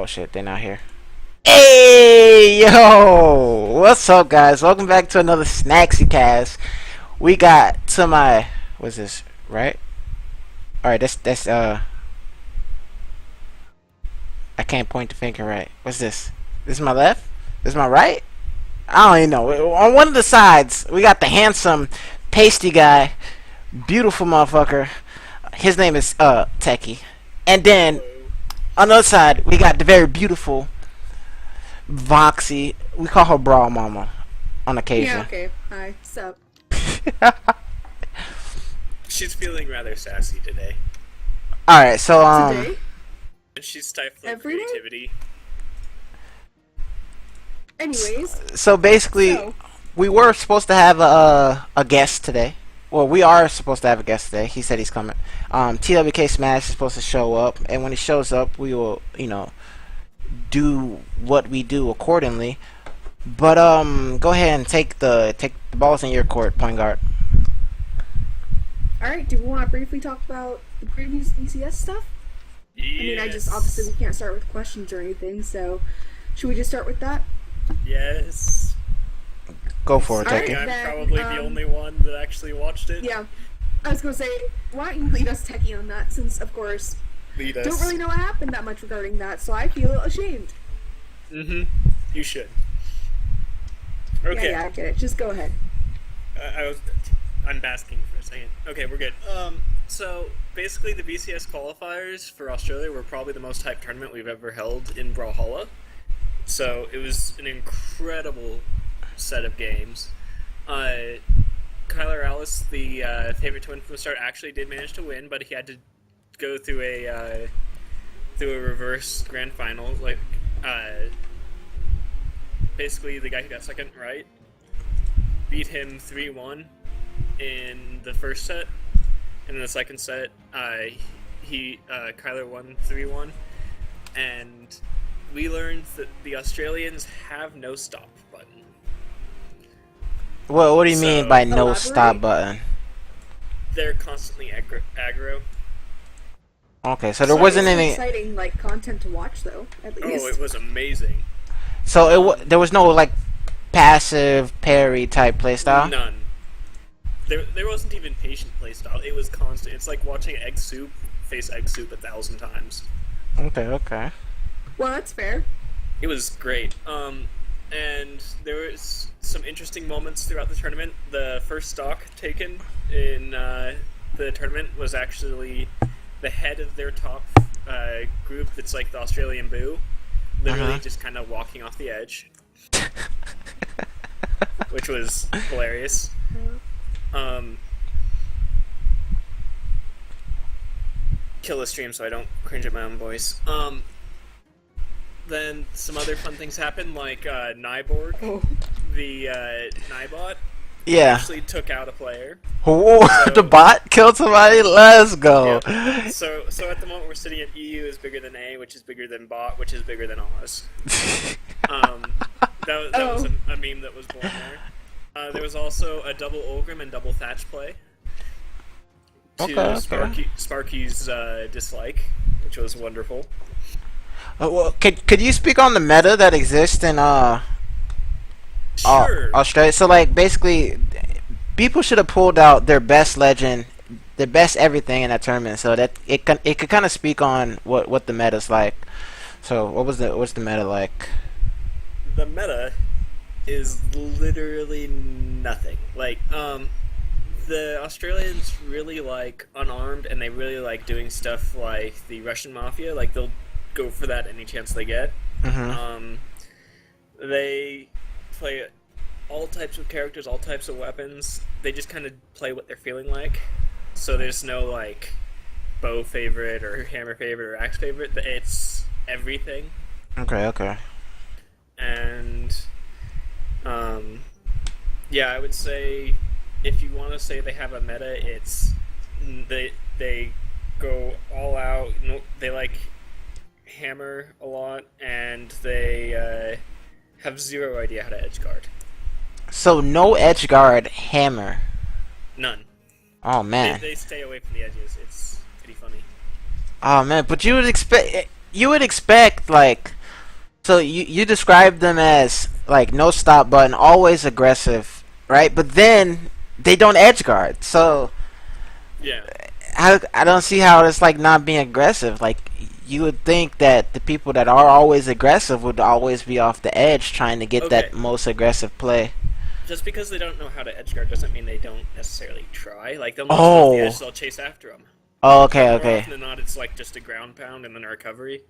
Oh shit, they're not here. Hey yo, what's up, guys? Welcome back to another Snackxsy cast. We got to my what's this right? All right, that's I can't point the finger right. What's this? This is my left. This is my right. I don't even know. On one of the sides, we got the handsome, pasty guy, beautiful motherfucker. His name is Techie, and then on the other side, we got the very beautiful Voxy. We call her Bra Mama on occasion. Yeah, okay. Hi, sup? She's feeling rather sassy today. Alright, so, Today? And she's stifling Every day? creativity. Anyways. So basically, we were supposed to have a guest today. Well, we are supposed to have a guest today. He said he's coming. TWKsmash is supposed to show up, and when he shows up, we will, do what we do accordingly. But go ahead and take the balls in your court, point guard. Alright, do we want to briefly talk about the previous BCS stuff? Yes. I mean, obviously we can't start with questions or anything, so should we just start with that? Yes. Go for it, I Techie. think I'm then, probably the only one that actually watched it. Yeah. I was gonna say, why don't you lead us, Techie, on that, since, of course, Lead us. don't really know what happened that much regarding that, so I feel ashamed. Mm-hmm. You should. Okay. Yeah, I get it. Just go ahead. I'm basking for a second. Okay, we're good. So basically the BCS qualifiers for Australia were probably the most hyped tournament we've ever held in Brawlhalla. So it was an incredible set of games. Kyler Alice, the favorite twin from the start, actually did manage to win, but he had to go through a reverse grand final. Like, basically the guy who got second right beat him 3-1 in the first set, and in the second set, Kyler won 3-1, and we learned that the Australians have no stop button. Well, what do you mean by no elaborate? stop button? They're constantly aggro. Okay, so there wasn't any. Exciting, like, content to watch, though, at least. Oh, it was amazing. So there was no like passive parry type playstyle. None. There wasn't even patient playstyle. It was constant. It's like watching egg soup face egg soup 1,000 times. Okay. Well, that's fair. It was great. And there was some interesting moments throughout the tournament. The first stock taken in the tournament was actually the head of their top group. That's like the Australian Boo, literally just kind of walking off the edge, which was hilarious. Kill the stream so I don't cringe at my own voice. Then some other fun things happened, like Nyborg, the Nybot, actually took out a player. Whoa, the bot killed somebody. Let's go. Yeah. So at the moment we're sitting at EU is bigger than A, which is bigger than bot, which is bigger than Oz. That was a meme that was born there. There was also a double Ulgrim and double Thatch play to Sparky's dislike, which was wonderful. Well, could you speak on the meta that exists in Sure. Australia? So like basically, people should have pulled out their best legend, their best everything in that tournament, so that it could kind of speak on what the meta's like. So what's the meta like? The meta is literally nothing. Like, the Australians really like unarmed, and they really like doing stuff like the Russian Mafia. Like, they'll go for that any chance they get. They play all types of characters, all types of weapons. They just kind of play what they're feeling like. So there's no, like, bow favorite or hammer favorite or axe favorite. It's everything. Okay. And yeah, I would say if you want to say they have a meta, it's they go all out. They like hammer a lot, and they have zero idea how to edge guard. So no edge guard hammer. None. Oh man. They stay away from the edges. It's pretty funny. Oh man, but you would expect like So you described them as like no stop button, always aggressive, right? But then they don't edge guard. So Yeah. I don't see how it's like not being aggressive. Like you would think that the people that are always aggressive would always be off the edge trying to get Okay. that most aggressive play. Just because they don't know how to edge guard doesn't mean they don't necessarily try. Like they'll know off the Oh. edge, they'll chase after them. Oh, okay, More okay. often than not, it's like just a ground pound and then a recovery.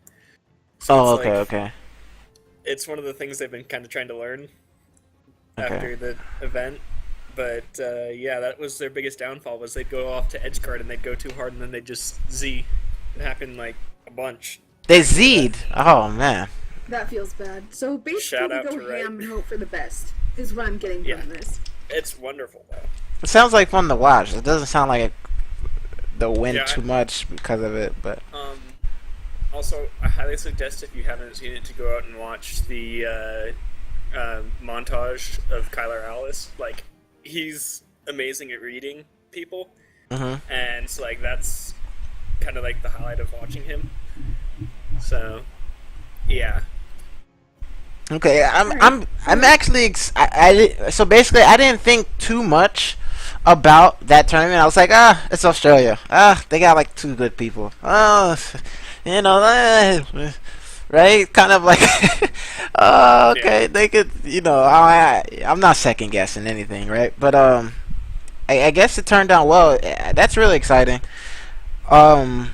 So Oh, it's okay, like, okay. it's one of the things they've been kind of trying to learn Okay. after the event. But yeah, that was their biggest downfall. Was they'd go off to edge guard and they'd go too hard and then they'd just Z. It happened like a bunch. They Z'd. Oh man. That feels bad. So basically, Shout out go to Ray. ham and hope for the best is what I'm getting Yeah. from this. It's wonderful though. It sounds like fun to watch. It doesn't sound like they'll win Yeah, too much because of it, but Also, I highly suggest if you haven't seen it to go out and watch the montage of Kyler Alice. Like, he's amazing at reading people, and so, like, that's kind of like the highlight of watching him. So, yeah. okay. I'm actually so basically I didn't think too much about that tournament. I was like, it's Australia. They got like two good people. You know, right? Kind of like, okay, Yeah. they could, you know, I'm not second guessing anything, right? But I guess it turned out well. That's really exciting. C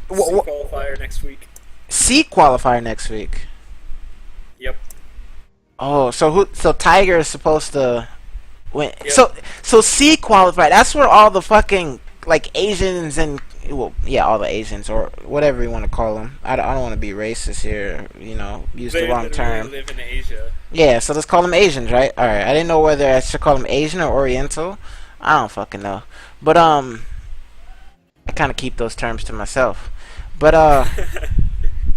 Wh- qualifier next week. C qualifier next week. Yep. Oh, so Tiger is supposed to win. Yep. So C qualified. That's where all the fucking like Asians and well, yeah, all the Asians or whatever you want to call them. I don't want to be racist here. You know, use They the wrong literally term. live in Asia. Yeah, so let's call them Asians, right? All right. I didn't know whether I should call them Asian or Oriental. I don't fucking know. But I kind of keep those terms to myself. But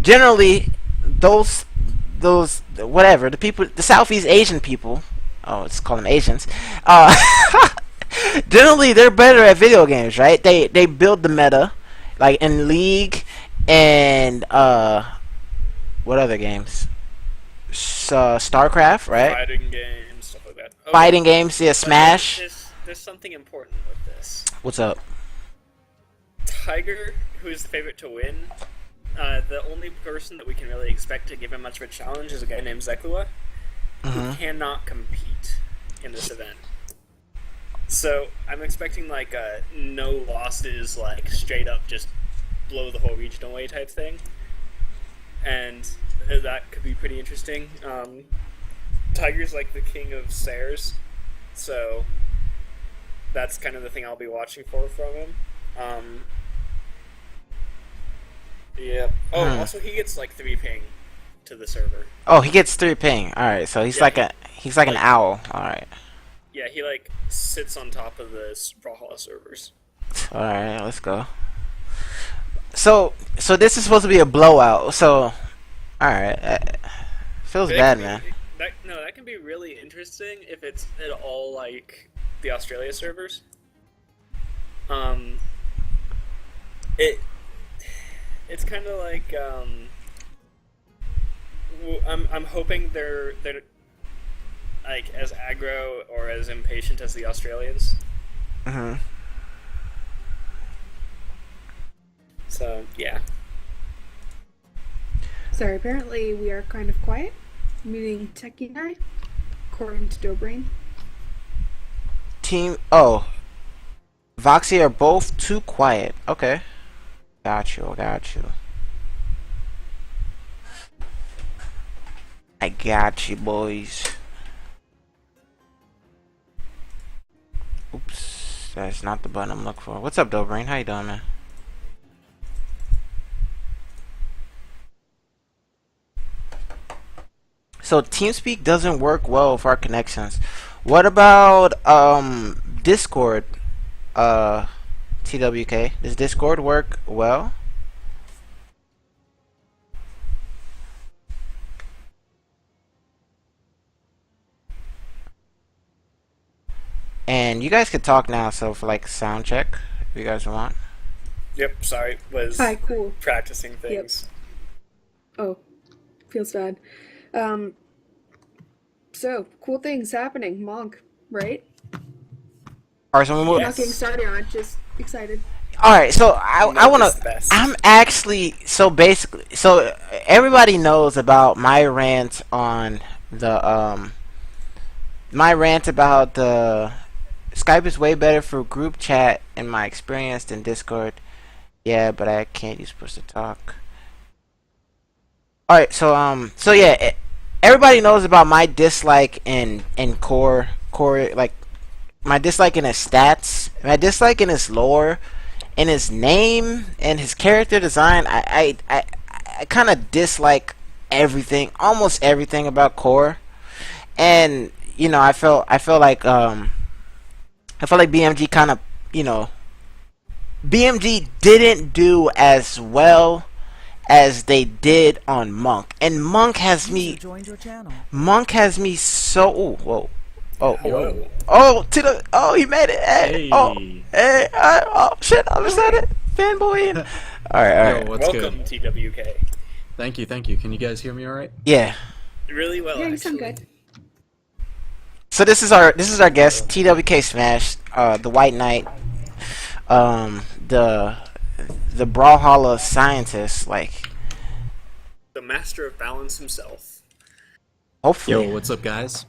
generally those whatever the people, the Southeast Asian people. Oh, let's call them Asians. Generally, they're better at video games, right? They build the meta, like in League and what other games? StarCraft, right? Fighting games, stuff like that. Okay. Fighting games, yeah, Smash. There's something important with this. What's up? Tiger, who is the favorite to win, the only person that we can really expect to give him much of a challenge is a guy named Zeklua, who cannot compete in this event. So I'm expecting like a no losses, like straight up just blow the whole region away type thing, and that could be pretty interesting. Tiger's like the king of Sares, so that's kind of the thing I'll be watching for from him. Yeah. Oh, also he gets like 3 ping to the server. Oh, he gets 3 ping. All right, so he's Yeah. like an owl. All right. Yeah, he like sits on top of the Brawlhalla servers. All right, let's go. So this is supposed to be a blowout. So, all right, feels That bad, can man. be- that can be really interesting if it's at all like the Australia servers. It's kind of like I'm hoping they're like as aggro or as impatient as the Australians. So yeah. Sorry, apparently we are kind of quiet, meaning Techie and I, according to Dobrain. Team. Oh, Voxy are both too quiet. Okay, got you. I got you, boys. Oops, that's not the button I'm looking for. What's up, Dobrain? How you doing, man? So TeamSpeak doesn't work well with our connections. What about Discord? TWK. Does Discord work well? And you guys could talk now, so for like sound check, if you guys want. Yep. Sorry, was Hi, cool. practicing things. Oh, feels bad. Um, so cool things happening, Monk, right? All right, so we Not getting Yes. started on it, just excited. all right, so I Monk want is to. the best. I'm actually so basically so everybody knows about my rant on the my rant about the Skype is way better for group chat in my experience than Discord. Yeah, but I can't use push to talk. All right, so yeah, everybody knows about my dislike in core like my dislike in his stats, my dislike in his lore, in his name, and his character design. I kind of dislike everything, almost everything about core, and I felt like BMG kind of you know BMG didn't do as well as they did on Monk, and Monk has me so. Ooh, whoa. Oh, oh, Yo. Whoa. oh, he made it. Hey, oh, Hey. hey, oh, shit, I was at it. Fanboying. All right, all Yo, right. what's Welcome, good? TWK. Thank you, thank you. Can you guys hear me all right? Yeah. Really well, Yeah, you actually. sound good. So this is our guest, TWKsmash, the White Knight, the Brawlhalla scientist, like The master of balance himself. hopefully. Yo, what's up, guys?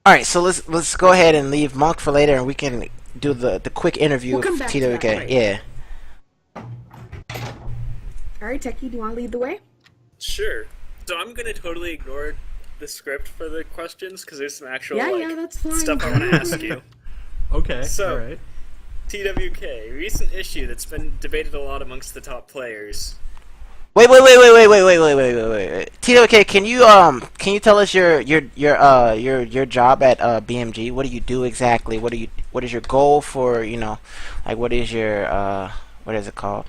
All right, so let's go ahead and leave Monk for later, and we can do the quick interview We'll come of back to that, TWK. right. Yeah. All right, Techie, do you want to lead the way? Sure. So I'm gonna totally ignore the script for the questions because there's some actual Yeah, that's fine. stuff I want to ask you. Okay, So- all right. TWK, recent issue that's been debated a lot amongst the top players. Wait. TWK, can you tell us your job at BMG? What do you do exactly? What is your goal for, like what is your what is it called?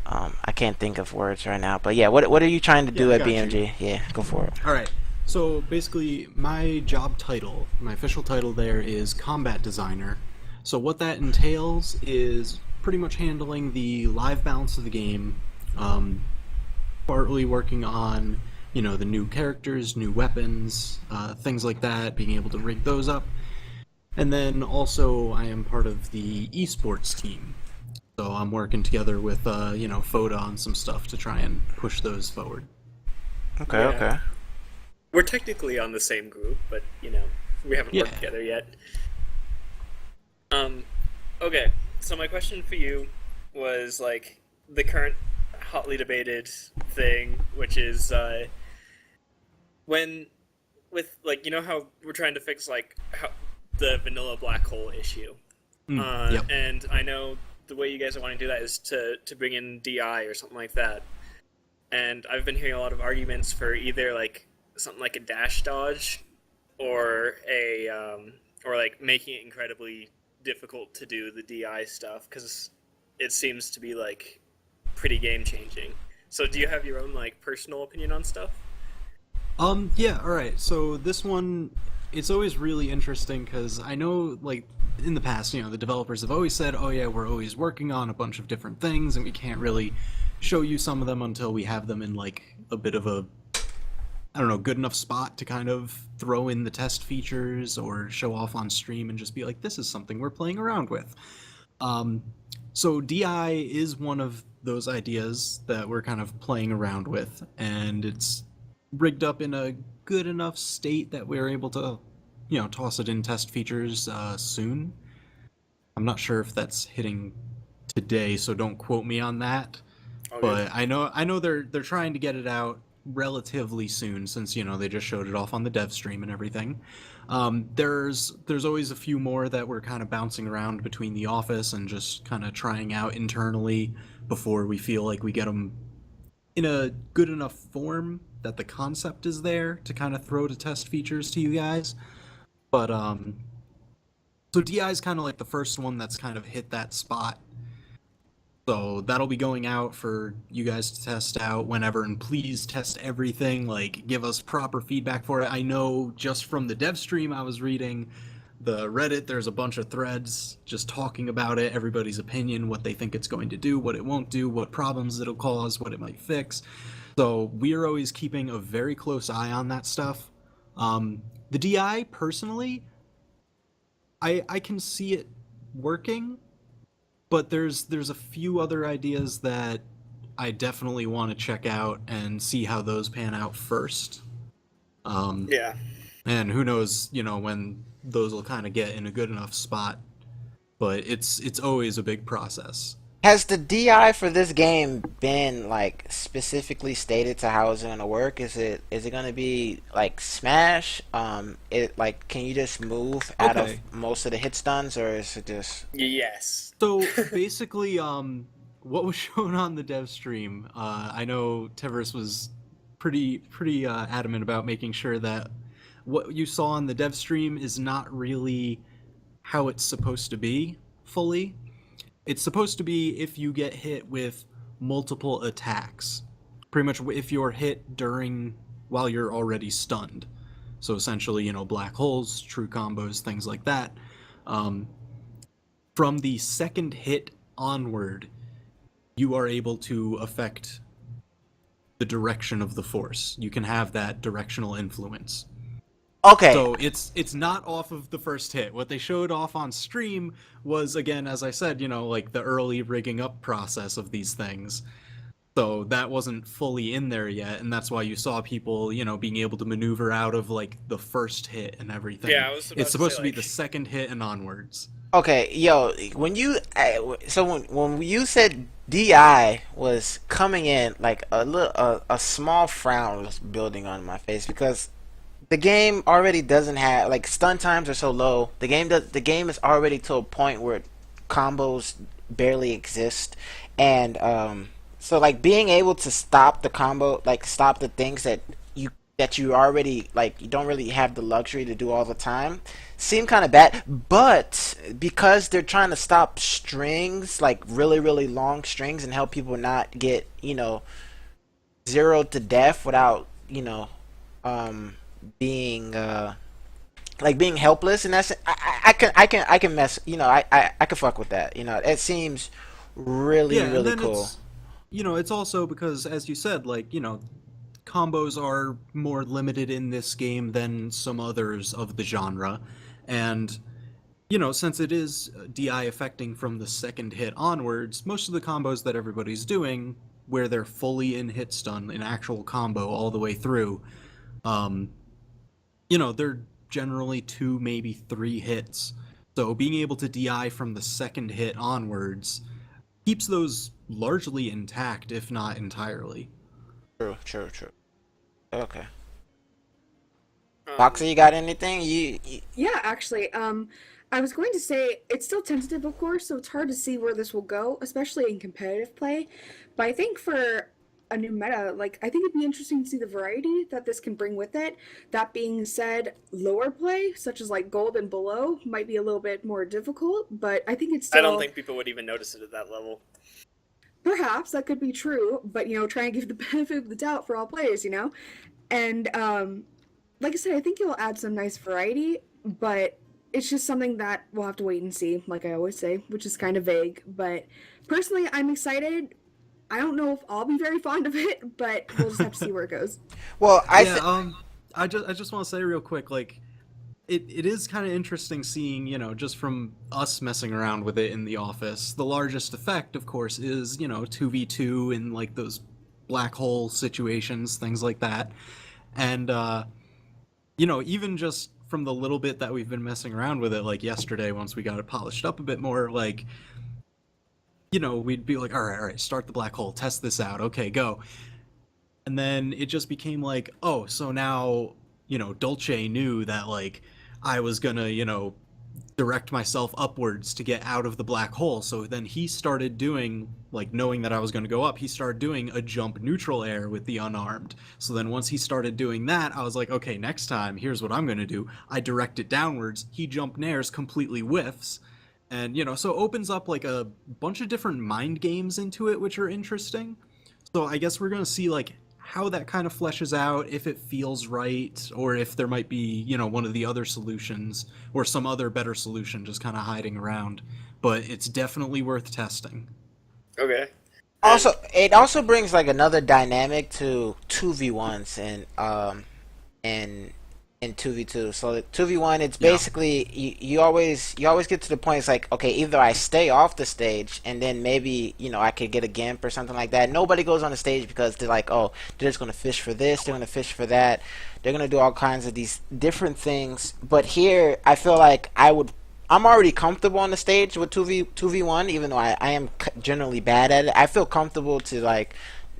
I can't think of words right now, but yeah, what are you trying to do Yeah, at got you. BMG? Yeah, go for it. All right. So basically, my job title, my official title there is combat designer. So what that entails is pretty much handling the live balance of the game, partly working on, the new characters, new weapons, things like that, being able to rig those up. And then also I am part of the esports team. So I'm working together with, Foda on some stuff to try and push those forward. Okay, Yeah. okay. We're technically on the same group, but we haven't worked Yeah. together yet. Okay. So my question for you was like the current hotly debated thing, which is when with like how we're trying to fix like the vanilla black hole issue. Yep. And I know the way you guys are wanting to do that is to bring in DI or something like that. And I've been hearing a lot of arguments for either like something like a dash dodge or or like making it incredibly difficult to do the DI stuff because it seems to be like pretty game changing. So do you have your own like personal opinion on stuff? Yeah, alright. So this one, it's always really interesting because I know, like, in the past, the developers have always said, oh yeah, we're always working on a bunch of different things and we can't really show you some of them until we have them in, like, a bit of a, I don't know, good enough spot to kind of throw in the test features or show off on stream and just be like, this is something we're playing around with. So DI is one of those ideas that we're kind of playing around with, and it's rigged up in a good enough state that we're able to, toss it in test features soon. I'm not sure if that's hitting today, so don't quote me on that. Okay. But I know they're trying to get it out relatively soon, since they just showed it off on the dev stream and everything. There's always a few more that we're kind of bouncing around between the office and just kind of trying out internally before we feel like we get them in a good enough form that the concept is there to kind of throw to test features to you guys. But so DI is kind of like the first one that's kind of hit that spot. So that'll be going out for you guys to test out whenever, and please test everything, like give us proper feedback for it. I know just from the dev stream I was reading, the Reddit, there's a bunch of threads just talking about it, everybody's opinion, what they think it's going to do, what it won't do, what problems it'll cause, what it might fix. So we're always keeping a very close eye on that stuff. The DI, personally, I can see it working, but there's a few other ideas that I definitely want to check out and see how those pan out first. Yeah. And who knows, when those will kind of get in a good enough spot. But it's always a big process. Has the DI for this game been like specifically stated to how it's gonna work? Is it gonna be like Smash? It like can you just move out of Okay. most of the hit stuns, or is it just Yes. So basically, what was shown on the dev stream, I know Teverus was pretty adamant about making sure that what you saw on the dev stream is not really how it's supposed to be fully. It's supposed to be if you get hit with multiple attacks. Pretty much if you're hit while you're already stunned. So essentially, black holes, true combos, things like that. From the second hit onward, you are able to affect the direction of the force. You can have that directional influence. okay? So it's not off of the first hit. What they showed off on stream was, again, as I said, like the early rigging up process of these things. So that wasn't fully in there yet, and that's why you saw people, being able to maneuver out of like the first hit and everything. Yeah, I was about it's to supposed say, to be like- the second hit and onwards. Okay, yo, when you said DI was coming in, like a small frown was building on my face because the game already doesn't have like stun times are so low. The game is already to a point where combos barely exist, and so like being able to stop the combo, like stop the things that you already like you don't really have the luxury to do all the time, seem kind of bad. But because they're trying to stop strings, like really long strings, and help people not get zeroed to death without being like being helpless, and that's I can mess I can fuck with that. It seems really Yeah, and really then cool. it's also because, as you said, like, combos are more limited in this game than some others of the genre. And, since it is DI affecting from the second hit onwards, most of the combos that everybody's doing, where they're fully in hit stun, an actual combo all the way through, they're generally 2, maybe 3 hits. So being able to DI from the second hit onwards keeps those largely intact, if not entirely. True. Okay. Um, Boxer, you got anything? Yeah, actually, I was going to say it's still tentative, of course, so it's hard to see where this will go, especially in competitive play. But I think for a new meta, like I think it'd be interesting to see the variety that this can bring with it. That being said, lower play, such as like gold and below, might be a little bit more difficult, but I think it's I still don't think people would even notice it at that level. perhaps that could be true, but try and give the benefit of the doubt for all players, And like I said, I think it'll add some nice variety, but it's just something that we'll have to wait and see, like I always say, which is kind of vague. But personally, I'm excited. I don't know if I'll be very fond of it, but we'll just have to see where it goes. Well, I just want to say real quick, like, it is kind of interesting seeing, just from us messing around with it in the office. The largest effect, of course, is, 2v2 in, like, those black hole situations, things like that. And, even just from the little bit that we've been messing around with it, like yesterday, once we got it polished up a bit more, like, we'd be like, all right, start the black hole, test this out, okay, go. And then it just became like, oh, so now, Dolce knew that, like, I was gonna, direct myself upwards to get out of the black hole. So then he started doing, like, knowing that I was gonna go up, he started doing a jump neutral air with the unarmed. So then once he started doing that, I was like, okay, next time, here's what I'm gonna do. I direct it downwards, he jump nairs, completely whiffs. And, so it opens up, like, a bunch of different mind games into it, which are interesting. So I guess we're gonna see, like, how that kind of fleshes out, if it feels right, or if there might be, one of the other solutions or some other better solution just kind of hiding around. But it's definitely worth testing. Okay. Also, And it also brings like another dynamic to 2v1s and in 2v2. So 2v1, it's Yeah. basically you always get to the point. It's like, okay, either I stay off the stage and then maybe I could get a gimp or something like that. Nobody goes on the stage because they're like, oh, they're just gonna fish for this, they're gonna fish for that, they're gonna do all kinds of these different things. But here, I feel like I'm already comfortable on the stage with 2v1, even though I am generally bad at it. I feel comfortable to like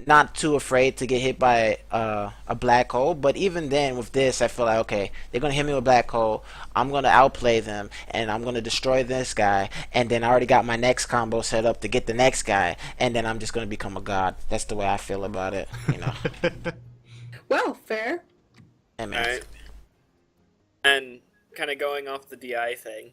not too afraid to get hit by a black hole. But even then, with this, I feel like, okay, they're gonna hit me with a black hole. I'm gonna outplay them, and I'm gonna destroy this guy. And then I already got my next combo set up to get the next guy, and then I'm just gonna become a god. That's the way I feel about it. Well, fair. I mean, alright. And kind of going off the DI thing,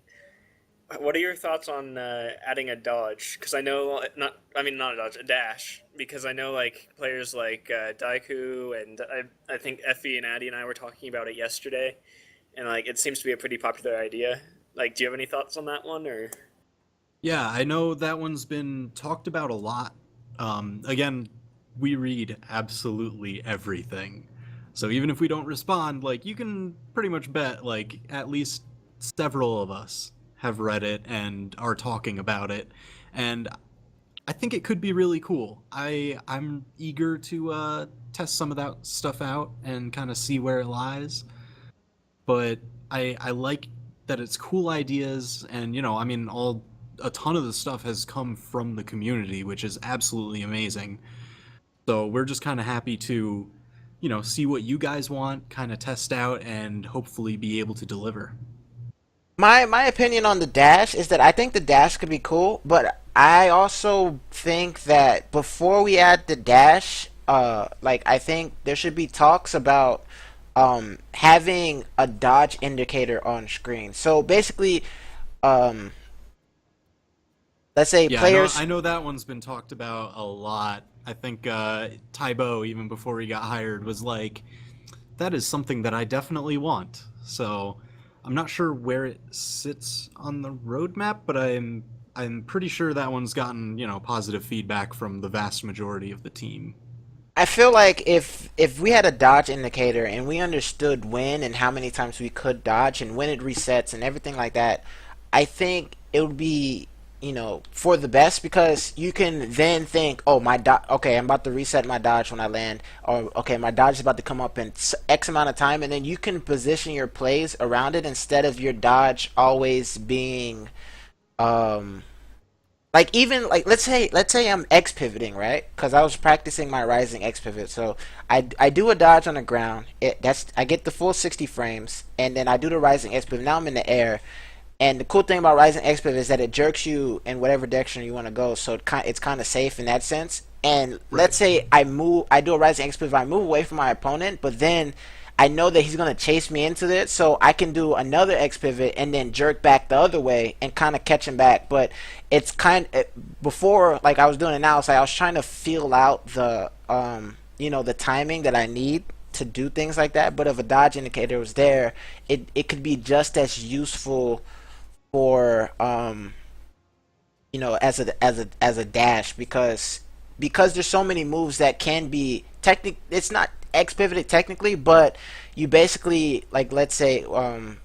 what are your thoughts on adding a dodge? Because I know not a dodge, a dash. Because I know like players like Daiku and I think Effie and Addy and I were talking about it yesterday, and like it seems to be a pretty popular idea. Like, do you have any thoughts on that one or? Yeah, I know that one's been talked about a lot. Again, we read absolutely everything. So even if we don't respond, like, you can pretty much bet, like, at least several of us have read it and are talking about it. And I think it could be really cool. I'm eager to test some of that stuff out and kind of see where it lies. But I like that it's cool ideas, and I mean, all a ton of the stuff has come from the community, which is absolutely amazing. So we're just kind of happy to, see what you guys want, kind of test out, and hopefully be able to deliver. my opinion on the dash is that I think the dash could be cool, but I also think that before we add the dash, like I think there should be talks about having a dodge indicator on screen. So basically, um, let's say Yeah, I know. players. I know that one's been talked about a lot. I think Tybo, even before he got hired, was like, "That is something that I definitely want." So I'm not sure where it sits on the roadmap, but I'm pretty sure that one's gotten positive feedback from the vast majority of the team. I feel like if we had a dodge indicator and we understood when and how many times we could dodge and when it resets and everything like that, I think it would be for the best, because you can then think, oh, my dodge, okay, I'm about to reset my dodge when I land, or okay, my dodge is about to come up in X amount of time, and then you can position your plays around it instead of your dodge always being um like, even like, let's say I'm X pivoting, right? Because I was practicing my rising X pivot. So I do a dodge on the ground. I get the full 60 frames, and then I do the rising X pivot. Now I'm in the air, and the cool thing about rising X pivot is that it jerks you in whatever direction you want to go. So it's kind of safe in that sense. And Right. let's say I do a rising X pivot, I move away from my opponent, but then I know that he's gonna chase me into it, so I can do another X pivot and then jerk back the other way and kind of catch him back. But it's before, like I was doing it now, it's like I was trying to feel out the timing that I need to do things like that. But if a dodge indicator was there, it could be just as useful for as a dash, because there's so many moves that can be it's not X pivoted technically, but you basically, like, let's say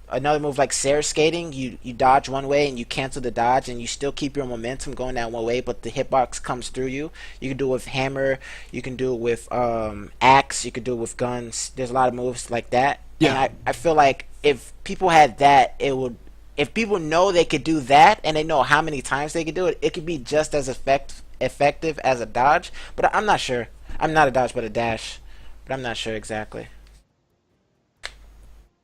another move like Sarah skating, you dodge one way and you cancel the dodge and you still keep your momentum going that one way, but the hitbox comes through you. You can do it with hammer, you can do it with axe, you can do it with guns. There's a lot of moves like that. And Yeah. I feel like if people had that, it would, if people know they could do that and they know how many times they could do it, it could be just as effective as a dodge. But I'm not sure. I'm not a dodge, but a dash. But I'm not sure exactly.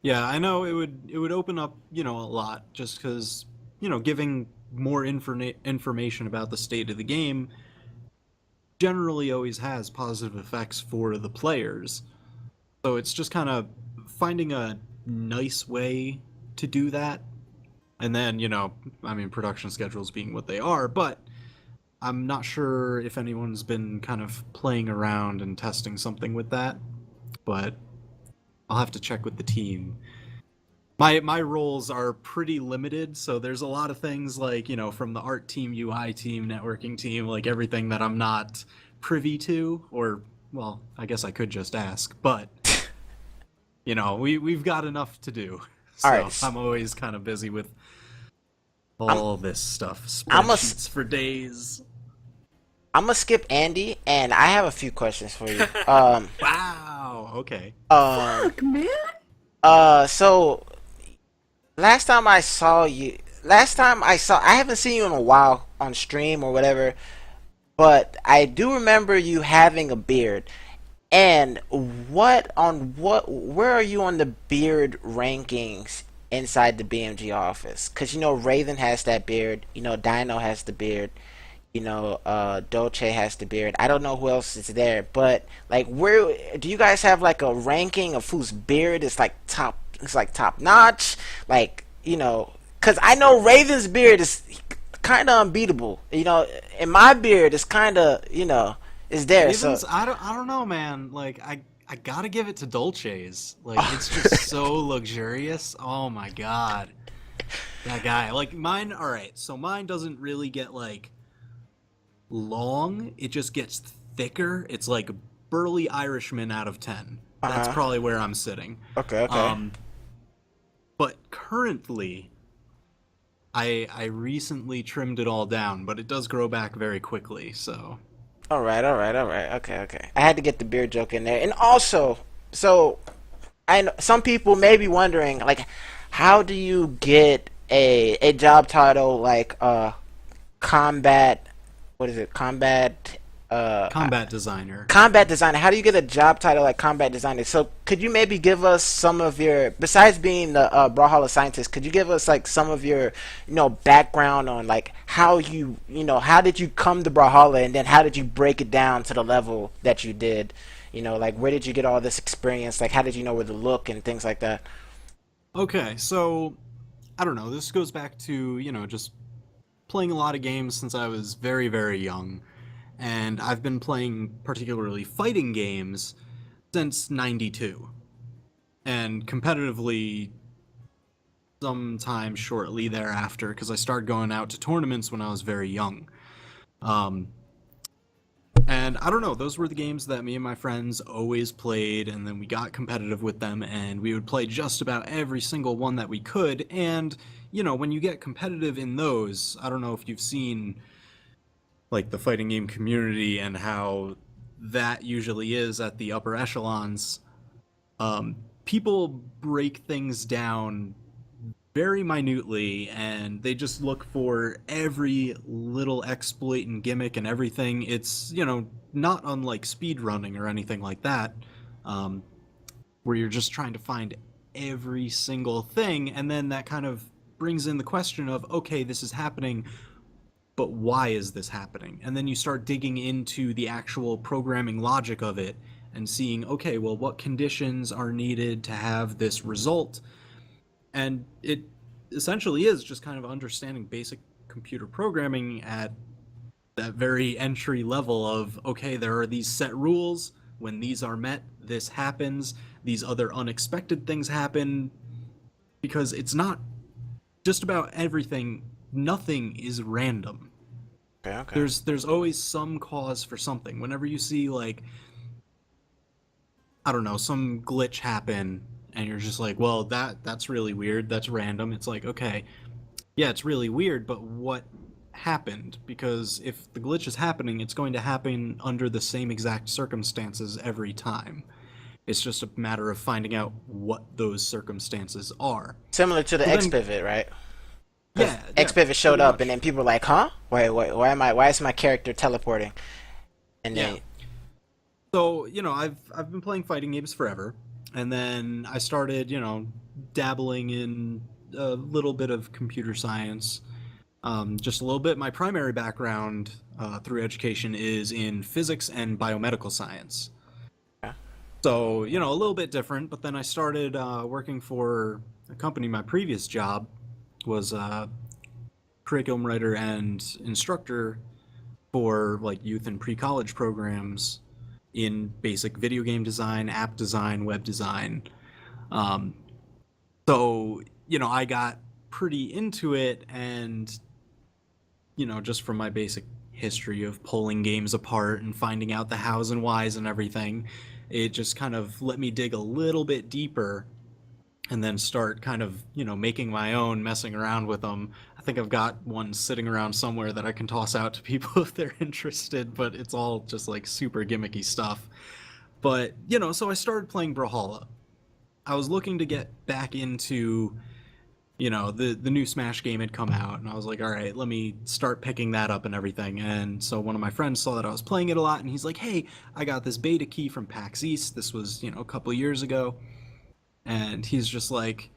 Yeah, I know it would open up, a lot, just because, giving more information about the state of the game generally always has positive effects for the players. So it's just kind of finding a nice way to do that. And then, I mean, production schedules being what they are, but I'm not sure if anyone's been kind of playing around and testing something with that, but I'll have to check with the team. My roles are pretty limited, so there's a lot of things like, from the art team, UI team, networking team, like everything that I'm not privy to, or, well, I guess I could just ask, but, we've got enough to do. All right, So I'm always kind of busy with I'm all this stuff, I'm a spreadsheets for days. I'm gonna skip Andy, and I have a few questions for you. Wow, okay. Um, Fuck, man. so last time I haven't seen you in a while on stream or whatever, but I do remember you having a beard. And where are you on the beard rankings inside the BMG office? Because Raven has that beard, Dino has the beard, Dolce has the beard. I don't know who else is there, but like, where do you guys have like a ranking of whose beard is like top? It's like top notch, like because I know Raven's beard is kind of unbeatable, and my beard is kind of is there. So Ravens, I don't know, man. Like I gotta give it to Dolce's. Like it's just so luxurious. Oh my god, that guy. Like mine. All right, so mine doesn't really get like long. It just gets thicker. It's like burly Irishman out of 10. That's Uh-huh. probably where I'm sitting. Okay, okay. But currently, I recently trimmed it all down, but it does grow back very quickly. So All right, all right, all right. Okay, okay. I had to get the beard joke in there. And also, so I know some people may be wondering, like, how do you get a job title like combat? What is it? combat designer. Combat designer. How do you get a job title like combat designer? So could you maybe give us some of your, besides being the Brawlhalla scientist, could you give us like some of your, background on like how how did you come to Brawlhalla, and then how did you break it down to the level that you did? Like where did you get all this experience? Like how did you know where to look and things like that? Okay, so I don't know. This goes back to just playing a lot of games since I was very, very young. And I've been playing particularly fighting games since '92. And competitively sometime shortly thereafter, because I started going out to tournaments when I was very young. Um, and I don't know, those were the games that me and my friends always played, and then we got competitive with them, and we would play just about every single one that we could. And, when you get competitive in those, I don't know if you've seen like the fighting game community and how that usually is at the upper echelons. People break things down very minutely, and they just look for every little exploit and gimmick and everything. It's not unlike speedrunning or anything like that, where you're just trying to find every single thing, and then that kind of brings in the question of, okay, this is happening, but why is this happening? And then you start digging into the actual programming logic of it and seeing, okay, well, what conditions are needed to have this result? And it essentially is just kind of understanding basic computer programming at that very entry level of, okay, there are these set rules. When these are met, this happens. These other unexpected things happen. Because it's not just about everything. Nothing is random. Okay, okay. There's always some cause for something. Whenever you see like, I don't know, some glitch happen and you're just like, well, that's really weird, that's random. It's like, okay, yeah, it's really weird, but what happened? Because if the glitch is happening, it's going to happen under the same exact circumstances every time. It's just a matter of finding out what those circumstances are. Similar to the Well, X then- pivot, right? Yeah, X pivot showed pretty up, much. and then people were like, "Huh? Wait, why is my character teleporting?" And then Yeah. So, I've been playing fighting games forever, and then I started, dabbling in a little bit of computer science, just a little bit. My primary background through education is in physics and biomedical science. Yeah. So, a little bit different, but then I started working for a company. My previous job was curriculum writer and instructor for like youth and pre-college programs in basic video game design, app design, web design. Um, so, I got pretty into it, and, just from my basic history of pulling games apart and finding out the hows and whys and everything, it just kind of let me dig a little bit deeper and then start kind of, making my own, messing around with them. I think I've got one sitting around somewhere that I can toss out to people if they're interested, but it's all just like super gimmicky stuff. But, so I started playing Brawlhalla. I was looking to get back into, the new Smash game had come out, and I was like, all right, let me start picking that up and everything. And so one of my friends saw that I was playing it a lot, and he's like, hey, I got this beta key from PAX East. This was, a couple of years ago. And he's just like,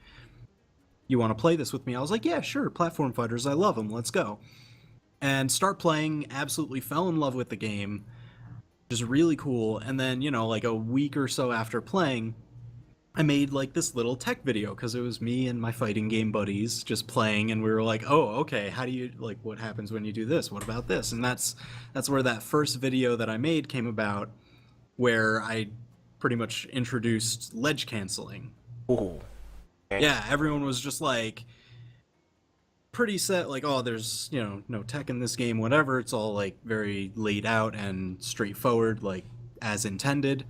you want to play this with me? I was like, yeah, sure, platform fighters, I love them, let's go. And start playing, absolutely fell in love with the game, just really cool. And then, like a week or so after playing, I made like this little tech video, because it was me and my fighting game buddies just playing, and we were like, oh, okay, how do you, like, what happens when you do this? What about this? And that's where that first video that I made came about, where I pretty much introduced ledge canceling. Ooh. Okay. Yeah, everyone was just like pretty set, like, oh, there's, no tech in this game, whatever. It's all like very laid out and straightforward, like as intended.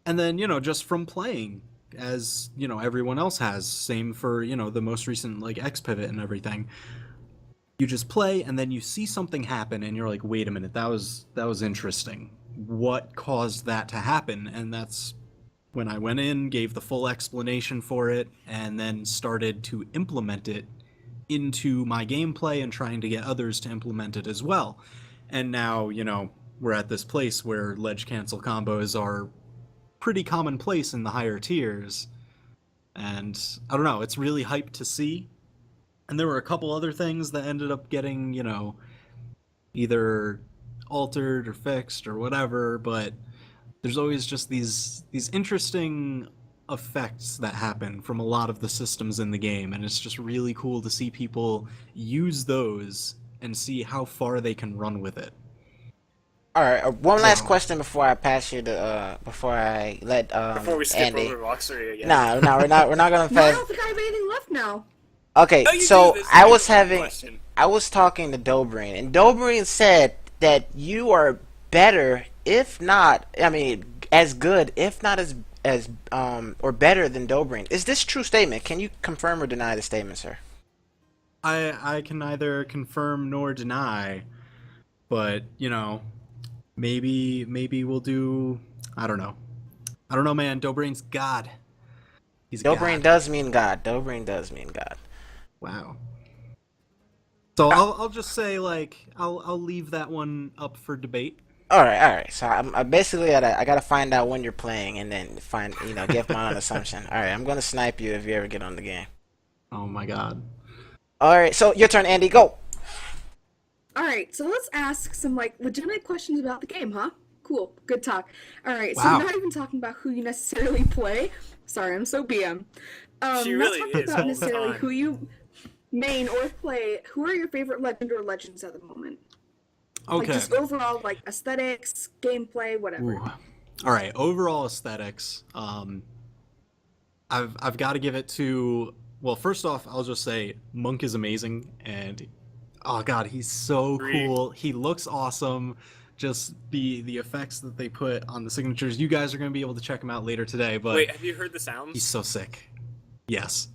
And then, just from playing, as, everyone else has, same for, the most recent like X Pivot and everything. You just play, and then you see something happen, and you're like, wait a minute, that was interesting. What caused that to happen? And that's when I went in, gave the full explanation for it, and then started to implement it into my gameplay and trying to get others to implement it as well. And now, we're at this place where ledge cancel combos are pretty commonplace in the higher tiers. And I don't know, it's really hyped to see. And there were a couple other things that ended up getting, either altered or fixed or whatever, but there's always just these interesting effects that happen from a lot of the systems in the game, and it's just really cool to see people use those and see how far they can run with it. All right, one last question before I pass you to before I let Before we skip Andy. over Roxbury again. No, we're not gonna No, I pass. don't think I have anything left now. Okay, No, you so do. This is I a was different having, question. I was talking to Dobreen, and Dobreen said that you are better, if not, I mean, as good, if not as or better than Dobreen. Is this a true statement? Can you confirm or deny the statement, sir? I can neither confirm nor deny, but maybe we'll do, I don't know, man. Dobreen's God. He's Dobreen God. does mean God. Dobreen does mean God. Wow. So I'll just say, like, I'll leave that one up for debate. All right. So I basically I gotta find out when you're playing, and then give my own assumption. All right, I'm gonna snipe you if you ever get on the game. Oh my God. All right, so your turn, Andy. Go. All right, so let's ask some like legitimate questions about the game, huh? Cool, good talk. All right, so Wow. we're not even talking about who you necessarily play. Sorry, I'm so BM. She Not really talking is about all the necessarily time. who you main or play. Who are your favorite legend or legends at the moment? Like Okay. just overall, like aesthetics, gameplay, whatever. Ooh. All right. Overall aesthetics. I've got to give it to. Well, first off, I'll just say Monk is amazing, and oh god, he's so Agreed. cool. He looks awesome. Just the effects that they put on the signatures. You guys are gonna be able to check him out later today, but Wait, have you heard the sounds? he's so sick. Yes.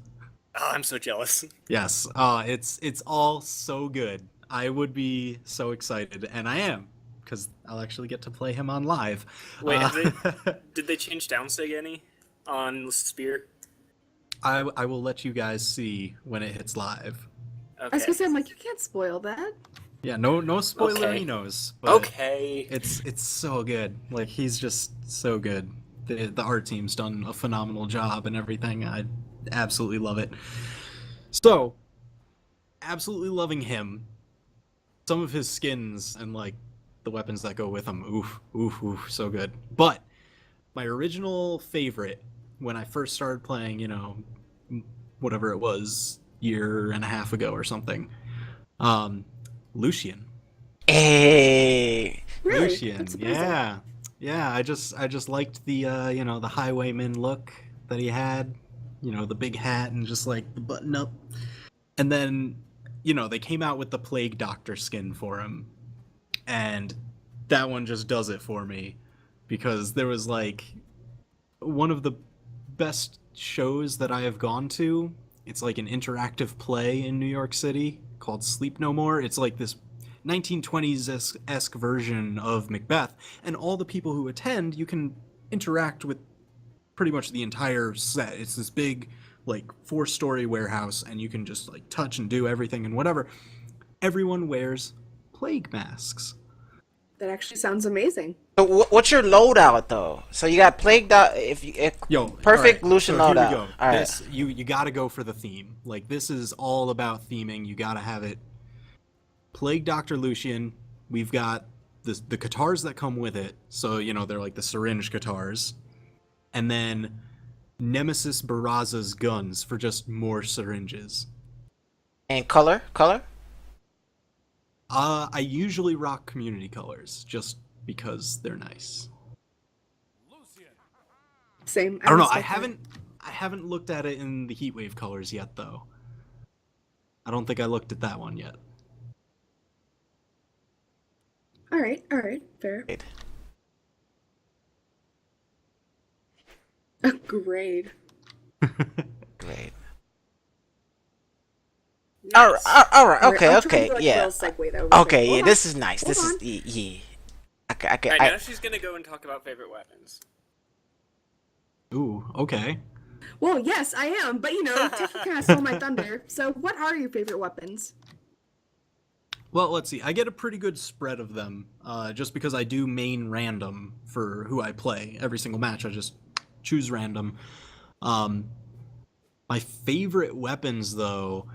Oh, I'm so jealous. Yes. It's all so good. I would be so excited, and I am, because I'll actually get to play him on live. Wait, Uh, Did they change downsig any on Spear? I will let you guys see when it hits live. I was Okay. gonna say, I'm like, you can't spoil that. Yeah, no spoilery Okay. knows. But Okay. It's so good. Like, he's just so good. The art team's done a phenomenal job and everything. I absolutely love it. So, absolutely loving him. Some of his skins and like the weapons that go with him. Oof, so good. But my original favorite when I first started playing, whatever it was, year and a half ago or something, Lucian. Hey, Really? Lucian, That's surprising. yeah, yeah. I just liked the the highwayman look that he had, the big hat and just like the button up. And then, they came out with the Plague Doctor skin for him, and that one just does it for me because there was like one of the best shows that I have gone to. It's like an interactive play in New York City called Sleep No More. It's like this 1920s esque version of Macbeth, and all the people who attend, you can interact with pretty much the entire set. It's this big, like, 4-story warehouse, and you can just like touch and do everything and whatever. Everyone wears plague masks. That actually sounds amazing. so what's your loadout though? So you got plagued out. If Yo, perfect all right, Lucian so here we loadout. go. All right. This you got to go for the theme. Like this is all about theming. You got to have it. Plague Doctor Lucian. We've got the guitars that come with it. So they're like the syringe guitars, and then Nemesis Barraza's guns for just more syringes. And color. I usually rock community colors just because they're nice. Same. I don't know. respect that. I haven't looked at it in the heatwave colors yet, though. I don't think I looked at that one yet. All right, fair. A grade. Great. Nice. All right. All right, Okay. I'll try Okay. to, like, Yeah. little segue, though, real Okay. quick. Yeah. Hold This on. is nice. Hold This is on. yeah. Alright, now she's gonna go and talk about favorite weapons. Ooh, okay. Well, yes, I am, but Tiffany kind of stole my thunder. So, what are your favorite weapons? Well, let's see. I get a pretty good spread of them, just because I do main random for who I play. Every single match, I just choose random. My favorite weapons, though,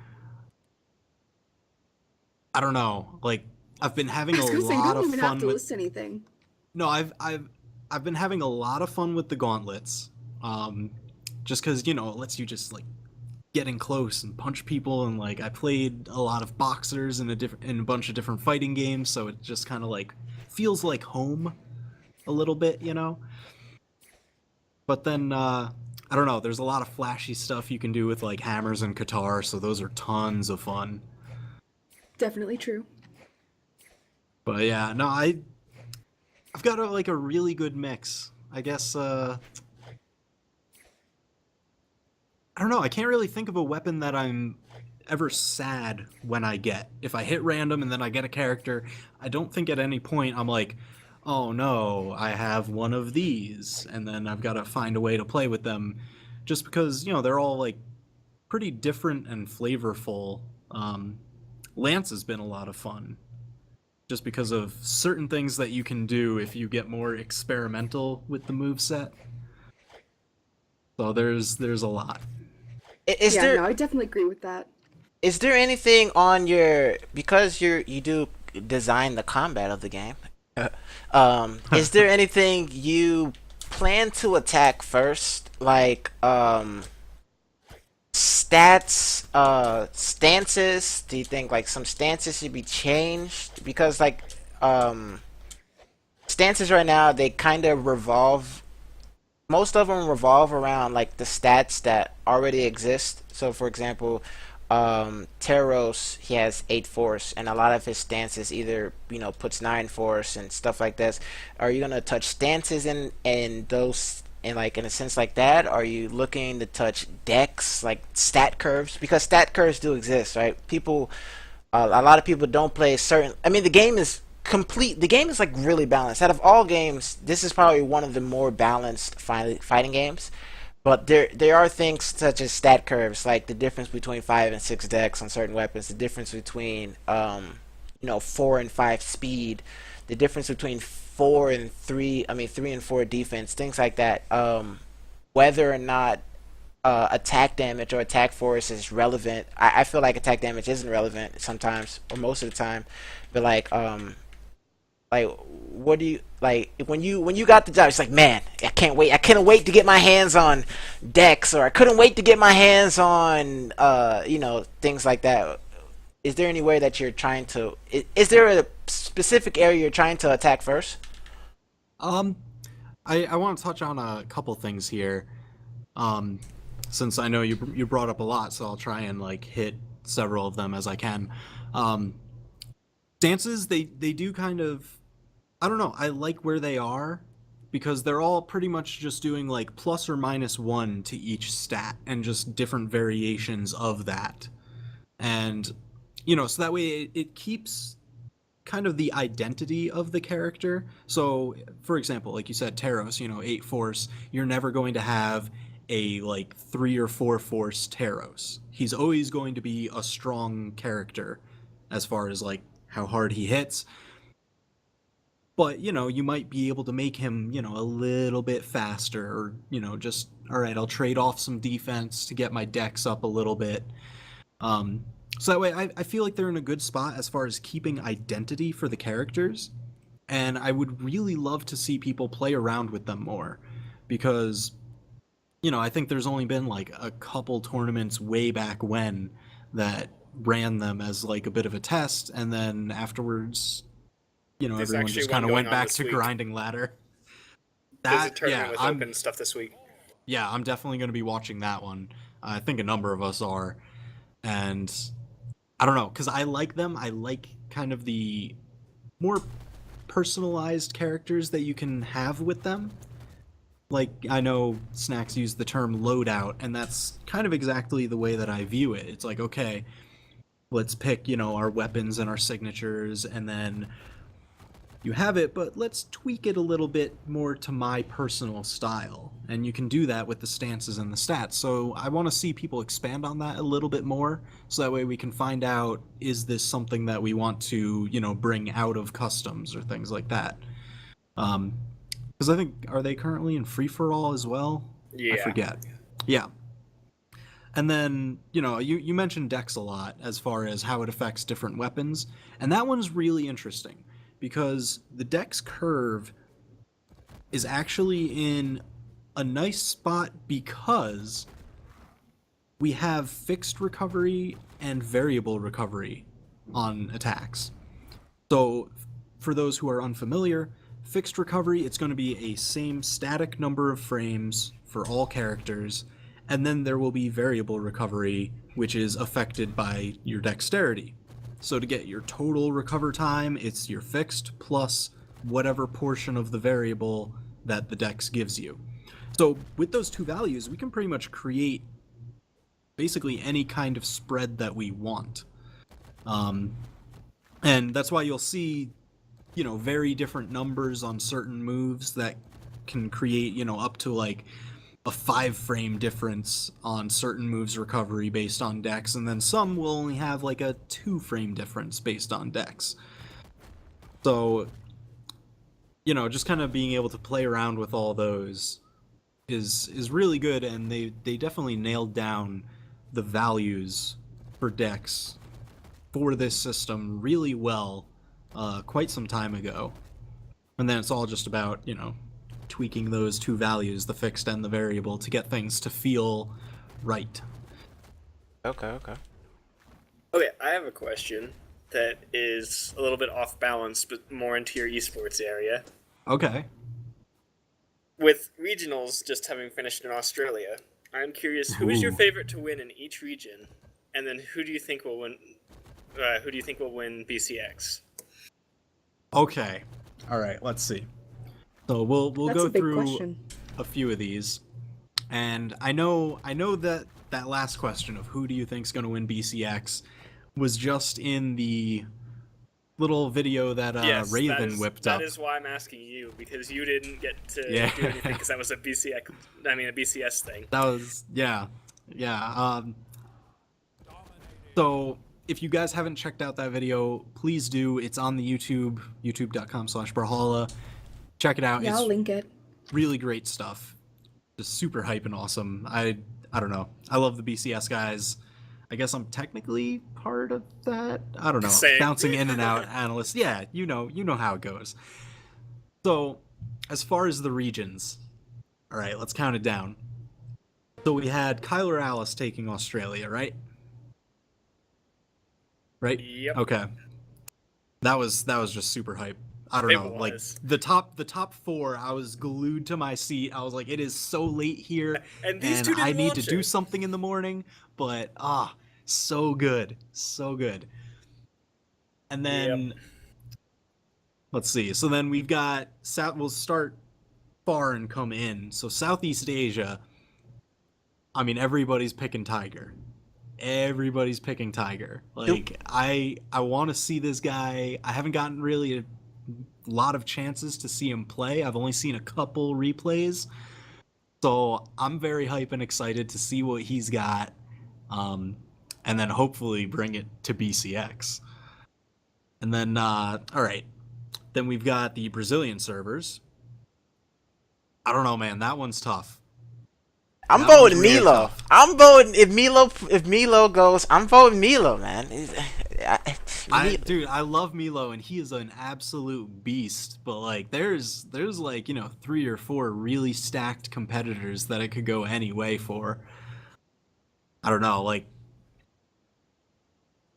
I don't know. Like, I've been having I a was gonna say, you lot don't of even have fun to with. list anything. No, I've been having a lot of fun with the gauntlets. Just because it lets you just like get in close and punch people, and like I played a lot of boxers in a bunch of different fighting games, so it just kind of like feels like home a little bit, But then I don't know. There's a lot of flashy stuff you can do with like hammers and guitar, so those are tons of fun. Definitely true. But yeah, no, I've got a really good mix. I guess I don't know. I can't really think of a weapon that I'm ever sad when I get. If I hit random and then I get a character, I don't think at any point I'm like, oh no, I have one of these, and then I've got to find a way to play with them. Just because, they're all like pretty different and flavorful. Lance has been a lot of fun. Just because of certain things that you can do if you get more experimental with the moveset. So there's a lot. Is yeah, there no, I definitely agree with that. is there anything on your because you do design the combat of the game? Is there anything you plan to attack first, like stats, stances? Do you think like some stances should be changed? Because like stances right now they kind of revolve. Most of them revolve around like the stats that already exist. So, for example, Teros, he has 8 force, and a lot of his stances either puts 9 force and stuff like this. Are you gonna touch stances in those in like in a sense like that? Are you looking to touch decks like stat curves? Because stat curves do exist, right? People, a lot of people don't play certain. I mean, the game is complete. The game is like really balanced. Out of all games, this is probably one of the more balanced fighting games. But there are things such as stat curves, like the difference between 5 and 6 decks on certain weapons, the difference between 4 and 5 speed, the difference between 3 and 4 defense, things like that. Whether or not attack damage or attack force is relevant. I feel like attack damage isn't relevant sometimes or most of the time. But like what do you like when you got the job? It's like, man, I couldn't wait to get my hands on decks, or I couldn't wait to get my hands on things like that. Is there any way that you're trying to is there specific area you're trying to attack first? Um, I want to touch on a couple things here. Um, since I know you brought up a lot, so I'll try and like hit several of them as I can. Um, Stances, they do kind of, I don't know, I like where they are because they're all pretty much just doing like ±1 to each stat and just different variations of that. And so that way it keeps kind of the identity of the character. So, for example, like you said, Taros, 8 force, you're never going to have a like 3 or 4 force Taros. He's always going to be a strong character as far as like how hard he hits. But, you might be able to make him, a little bit faster or, just, all right, I'll trade off some defense to get my dex up a little bit. So that way, I feel like they're in a good spot as far as keeping identity for the characters, and I would really love to see people play around with them more, because, I think there's only been like a couple tournaments way back when that ran them as like a bit of a test, and then afterwards, There's everyone actually just one kind of going went on back this to week. grinding ladder. There's a That, tournament yeah, with I'm open stuff this week. yeah, I'm definitely going to be watching that one. I think a number of us are, and I don't know, because I like them. I like kind of the more personalized characters that you can have with them. Like, I know Snacks used the term loadout, and that's kind of exactly the way that I view it. It's like, okay, let's pick, our weapons and our signatures, and then you have it, but let's tweak it a little bit more to my personal style. And you can do that with the stances and the stats. So I want to see people expand on that a little bit more, so that way we can find out, is this something that we want to, bring out of customs or things like that. Because I think, are they currently in free-for-all as well? Yeah. I forget. Yeah. And then, you mentioned dex a lot as far as how it affects different weapons, and that one's really interesting because the dex curve is actually in a nice spot because we have fixed recovery and variable recovery on attacks. So, for those who are unfamiliar, fixed recovery, it's going to be a same static number of frames for all characters, and then there will be variable recovery, which is affected by your dexterity. So to get your total recover time, it's your fixed plus whatever portion of the variable that the dex gives you. So with those two values, we can pretty much create basically any kind of spread that we want. And that's why you'll see, very different numbers on certain moves that can create, up to like a 5-frame difference on certain moves recovery based on dex, and then some will only have like a 2-frame difference based on dex. So, just kind of being able to play around with all those is really good, and they definitely nailed down the values for dex for this system really well quite some time ago. And then it's all just about, tweaking those two values, the fixed and the variable, to get things to feel right. Okay. Okay, I have a question that is a little bit off balance, but more into your esports area. Okay. With regionals just having finished in Australia, I'm curious, who is your Ooh. favorite to win in each region, and then who do you think will win? Who do you think will win BCX? Okay. All right. Let's see. So we'll That's go a big through question. a few of these, and I know that last question of who do you think's going to win BCX was just in the little video that Yes, Raven whipped up. That is why I'm asking you, because you didn't get to Yeah. do anything because that was a BCS thing. That was yeah. So if you guys haven't checked out that video, please do. It's on the youtube.com/Brawlhalla. Check it out. Yeah, It's I'll link it. really great stuff. Just super hype and awesome. I don't know. I love the BCS guys. I guess I'm technically part of that. I don't know. Same. Bouncing in and out analyst. Yeah, you know how it goes. So, as far as the regions, all right, let's count it down. So we had Kyler Alice taking Australia, right? Right? Yep. Okay. That was just super hype. I don't It know, like was. the top four, I was glued to my seat. I was like, it is so late here, And these and two I didn't need to launch do it. something in the morning. But so good, so good. And Yep. then let's see. So then we've got South. We'll start far and come in. So Southeast Asia. I mean, everybody's picking Tiger. Everybody's picking Tiger. Dude, Like I want to see this guy. I haven't gotten really a lot of chances to see him play. I've only seen a couple replays. So I'm very hype and excited to see what he's got. And then hopefully bring it to BCX. And then all right. Then we've got the Brazilian servers. I don't know, man. That one's tough. I'm That one's voting really Milo. tough. I'm voting if Milo goes. I'm voting Milo, man. Dude, I love Milo and he is an absolute beast, but like there's like, 3 or 4 really stacked competitors that it could go any way for. I don't know, like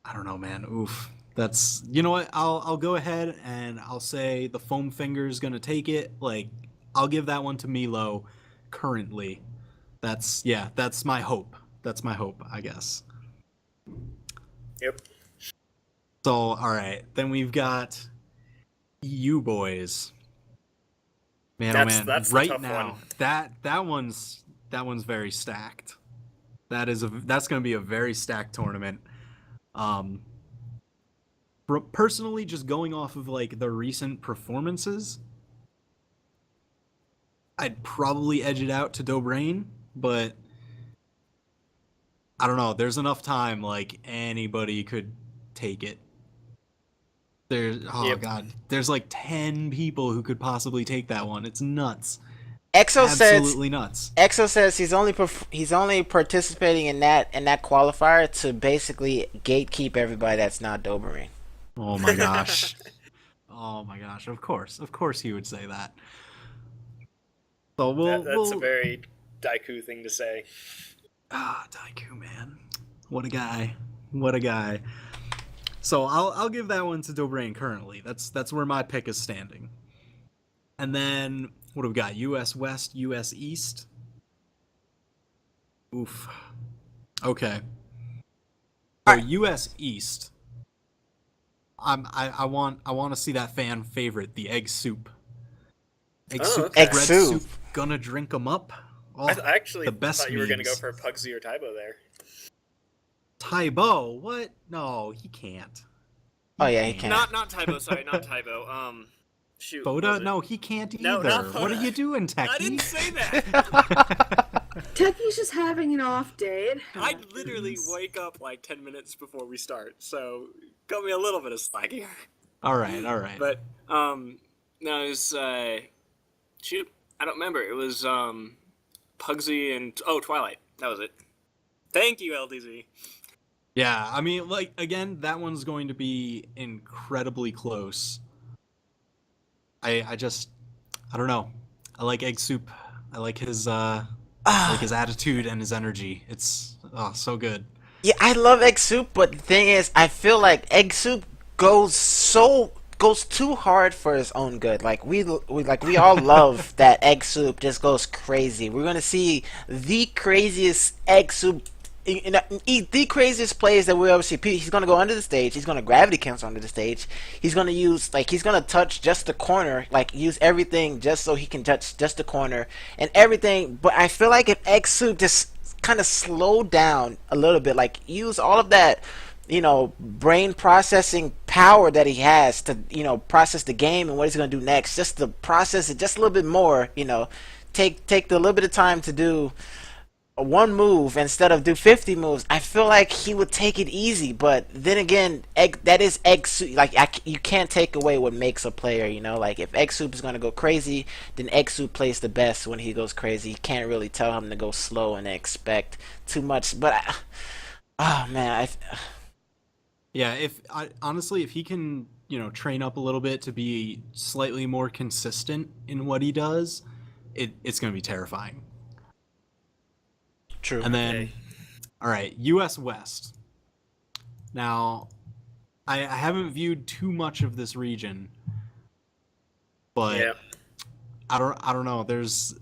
I don't know, man. Oof. That's you know what? I'll go ahead and I'll say the foam finger's gonna take it. Like I'll give that one to Milo currently. That's my hope. That's my hope, I guess. Yep. So, all right, then we've got you boys. Man, oh man, That's the right tough now one. that one's very stacked. That's going to be a very stacked tournament. Um, Personally, just going off of like the recent performances, I'd probably edge it out to Dobrain, but I don't know. There's enough time, like anybody could take it. Oh Yep. god, there's like 10 people who could possibly take that one. It's nuts, Exo says absolutely nuts. Exo says he's only participating in that qualifier to basically gatekeep everybody that's not Doberman. Oh my gosh, oh my gosh. Of course, he would say that. So That's a we'll very Daiku thing to say. Daiku, man, what a guy, what a guy. So I'll give that one to Dobrain currently. That's where my pick is standing. And then what have we got? U.S. West, U.S. East. Oof. Okay. So U.S. East. I want to see that fan favorite, the egg soup. Egg Oh, soup, okay. Egg bread soup. soup. Gonna drink them up. Oh, I actually the best thought you were going to go memes. for Pugsy or Tybo there. Tybo. What? No, he can't. Oh yeah, he can. Not Tybo, sorry, not Tybo. Shoot. what was Boda? it? No, he can't either. No, not What are Boda. you doing, Techie? I didn't say that. Techie's just having an off day. It I happens. literally wake up like 10 minutes before we start, so cut me a little bit of slack here. All right. But no, it was shoot, I don't remember. It was Pugsy and Twilight. That was it. Thank you, LDZ. Yeah, I mean, like again, that one's going to be incredibly close. I don't know. I like egg soup. I like his attitude and his energy. It's so good. Yeah, I love egg soup, but the thing is, I feel like egg soup goes too hard for his own good. Like we all love that egg soup just goes crazy. We're gonna see the craziest egg soup, the craziest plays that we ever see. He's gonna go under the stage. He's gonna gravity cancel under the stage. He's gonna he's gonna touch just the corner, like use everything just so he can touch just the corner and everything. But I feel like if egg soup just kind of slow down a little bit, like use all of that brain processing power that he has to process the game and what he's going to do next, just to process it just a little bit more, take the little bit of time to do one move instead of do 50 moves. I feel like he would take it easy, but then again, that is egg soup. Like you can't take away what makes a player. Like if egg soup is gonna go crazy, then egg soup plays the best when he goes crazy. You can't really tell him to go slow and expect too much. But oh man, Yeah, honestly, if he can, train up a little bit to be slightly more consistent in what he does, it's going to be terrifying. true. And then, Okay. all right, U.S. West. Now, I haven't viewed too much of this region, but Yeah. I don't know. There's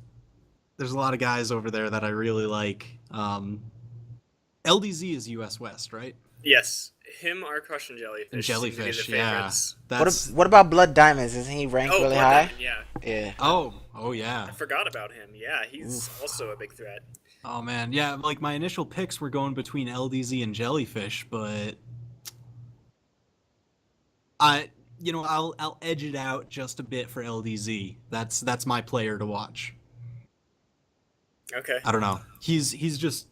a lot of guys over there that I really like. LDZ is US West, right? Yes. Him, our crush, and And Jellyfish seem to be the Jellyfish, yeah. favorites. That's What about Blood Diamonds? Isn't he ranked Oh, really Blood high? Diamond, yeah. Yeah. oh yeah. I forgot about him. Yeah, he's also a big threat. Oh man, yeah. Like my initial picks were going between LDZ and Jellyfish, but I'll edge it out just a bit for LDZ. That's my player to watch. Okay. I don't know. He's just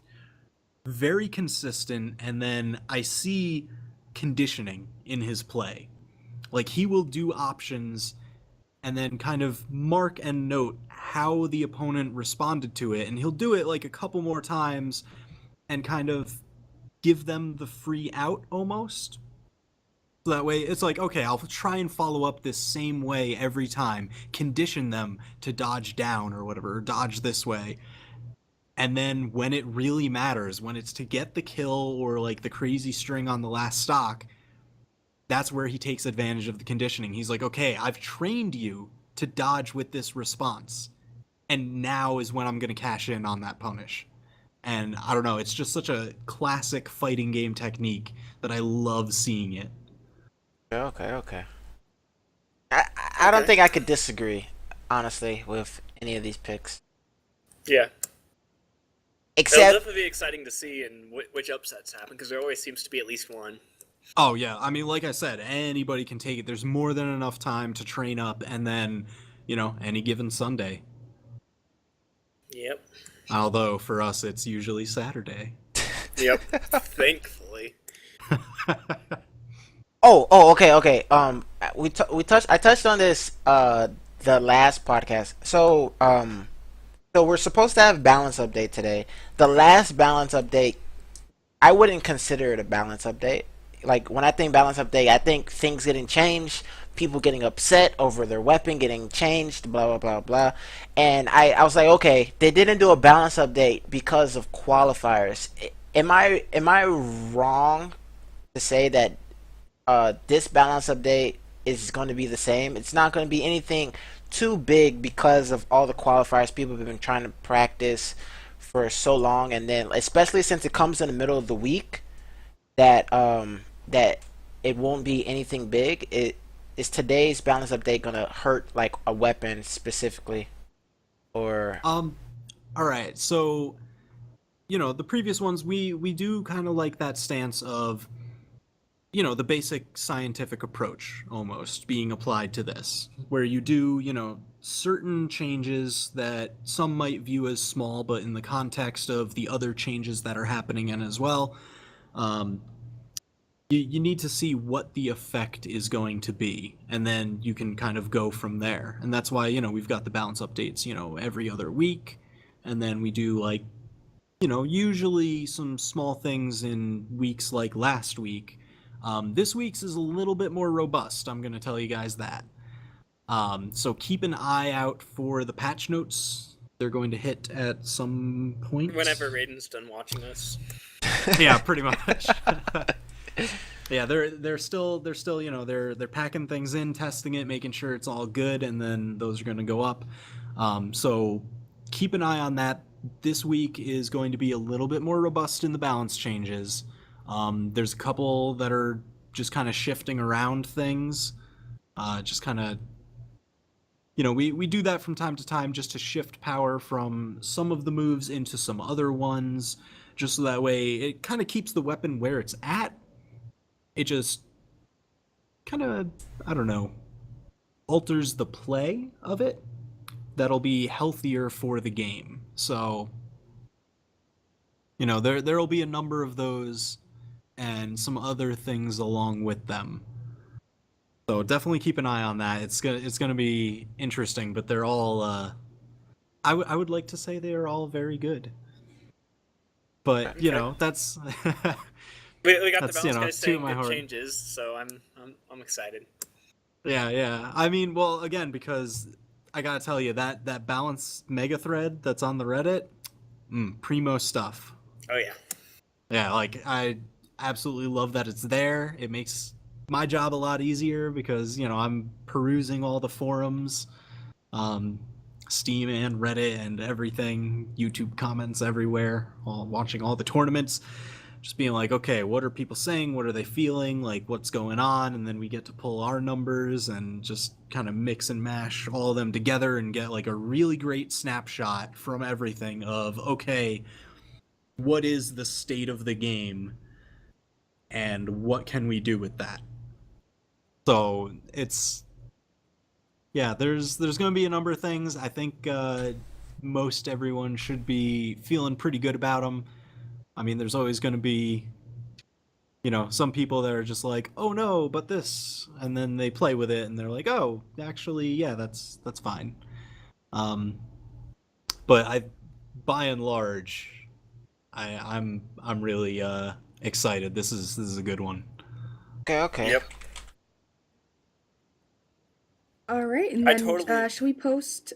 very consistent, and then I see conditioning in his play. Like he will do options and then kind of mark and note how the opponent responded to it, and he'll do it like a couple more times and kind of give them the free out almost. So that way it's like, okay, I'll try and follow up this same way every time, condition them to dodge down or whatever, or dodge this way. And then when it really matters, when it's to get the kill or like the crazy string on the last stock, that's where he takes advantage of the conditioning. He's like, okay, I've trained you to dodge with this response, and now is when I'm going to cash in on that punish. And I don't know, it's just such a classic fighting game technique that I love seeing it. Okay. I don't think I could disagree, honestly, with any of these picks. Yeah. It'll Except, definitely be exciting to see and which upsets happen, because there always seems to be at least one. Oh yeah, I mean, like I said, anybody can take it. There's more than enough time to train up, and then, any given Sunday. Yep. Although for us, it's usually Saturday. Yep. Thankfully. okay. I touched on this the last podcast. So we're supposed to have balance update today. The last balance update, I wouldn't consider it a balance update. Like when I think balance update, I think things getting changed, people getting upset over their weapon getting changed, blah blah blah blah. And I was like, okay, they didn't do a balance update because of qualifiers. Am I wrong to say that this balance update is going to be the same? It's not going to be anything too big because of all the qualifiers people have been trying to practice for so long, and then especially since it comes in the middle of the week, that it won't be anything big. Is today's balance update gonna hurt like a weapon specifically, or All right, so the previous ones we do kind of like that stance of the basic scientific approach almost being applied to this, where you do certain changes that some might view as small, but in the context of the other changes that are happening in as well, you need to see what the effect is going to be, and then you can kind of go from there. And that's why we've got the balance updates every other week, and then we do like usually some small things in weeks like last week. This week's is a little bit more robust, I'm going to tell you guys that. So keep an eye out for the patch notes. They're going to hit at some point. Whenever Raiden's done watching us. Yeah, pretty much. Yeah, they're still they're packing things in, testing it, making sure it's all good, and then those are going to go up. So keep an eye on that. This week is going to be a little bit more robust in the balance changes. There's a couple that are just kind of shifting around things. Just kind of, we do that from time to time just to shift power from some of the moves into some other ones, just so that way it kind of keeps the weapon where it's at. It just kind of, I don't know, alters the play of it. That'll be healthier for the game. So, there'll be a number of those and some other things along with them. So definitely keep an eye on that. It's gonna be interesting, but they're all I would like to say they are all very good. But that's We got that's, the balance guys saying to my good heart. changes, so I'm excited. Yeah. I mean, well, again, because I gotta tell you that balance mega thread that's on the Reddit, primo stuff. Oh yeah. Yeah, like I absolutely love that it's there. It makes my job a lot easier because, you know, I'm perusing all the forums, Steam and Reddit and everything, YouTube comments everywhere, watching all the tournaments, just being like, okay, what are people saying? What are they feeling? Like, what's going on? And then we get to pull our numbers and just kind of mix and mash all of them together and get like a really great snapshot from everything of, okay, what is the state of the game and what can we do with that? So it's, yeah, there's going to be a number of things. I think most everyone should be feeling pretty good about them. I mean, there's always going to be, you know, some people that are just like, oh no, but this, and then they play with it and they're like, oh, actually, yeah, that's fine. But by and large, I'm really excited. This is a good one. Okay. Yep. All right, and I then totally- should we post?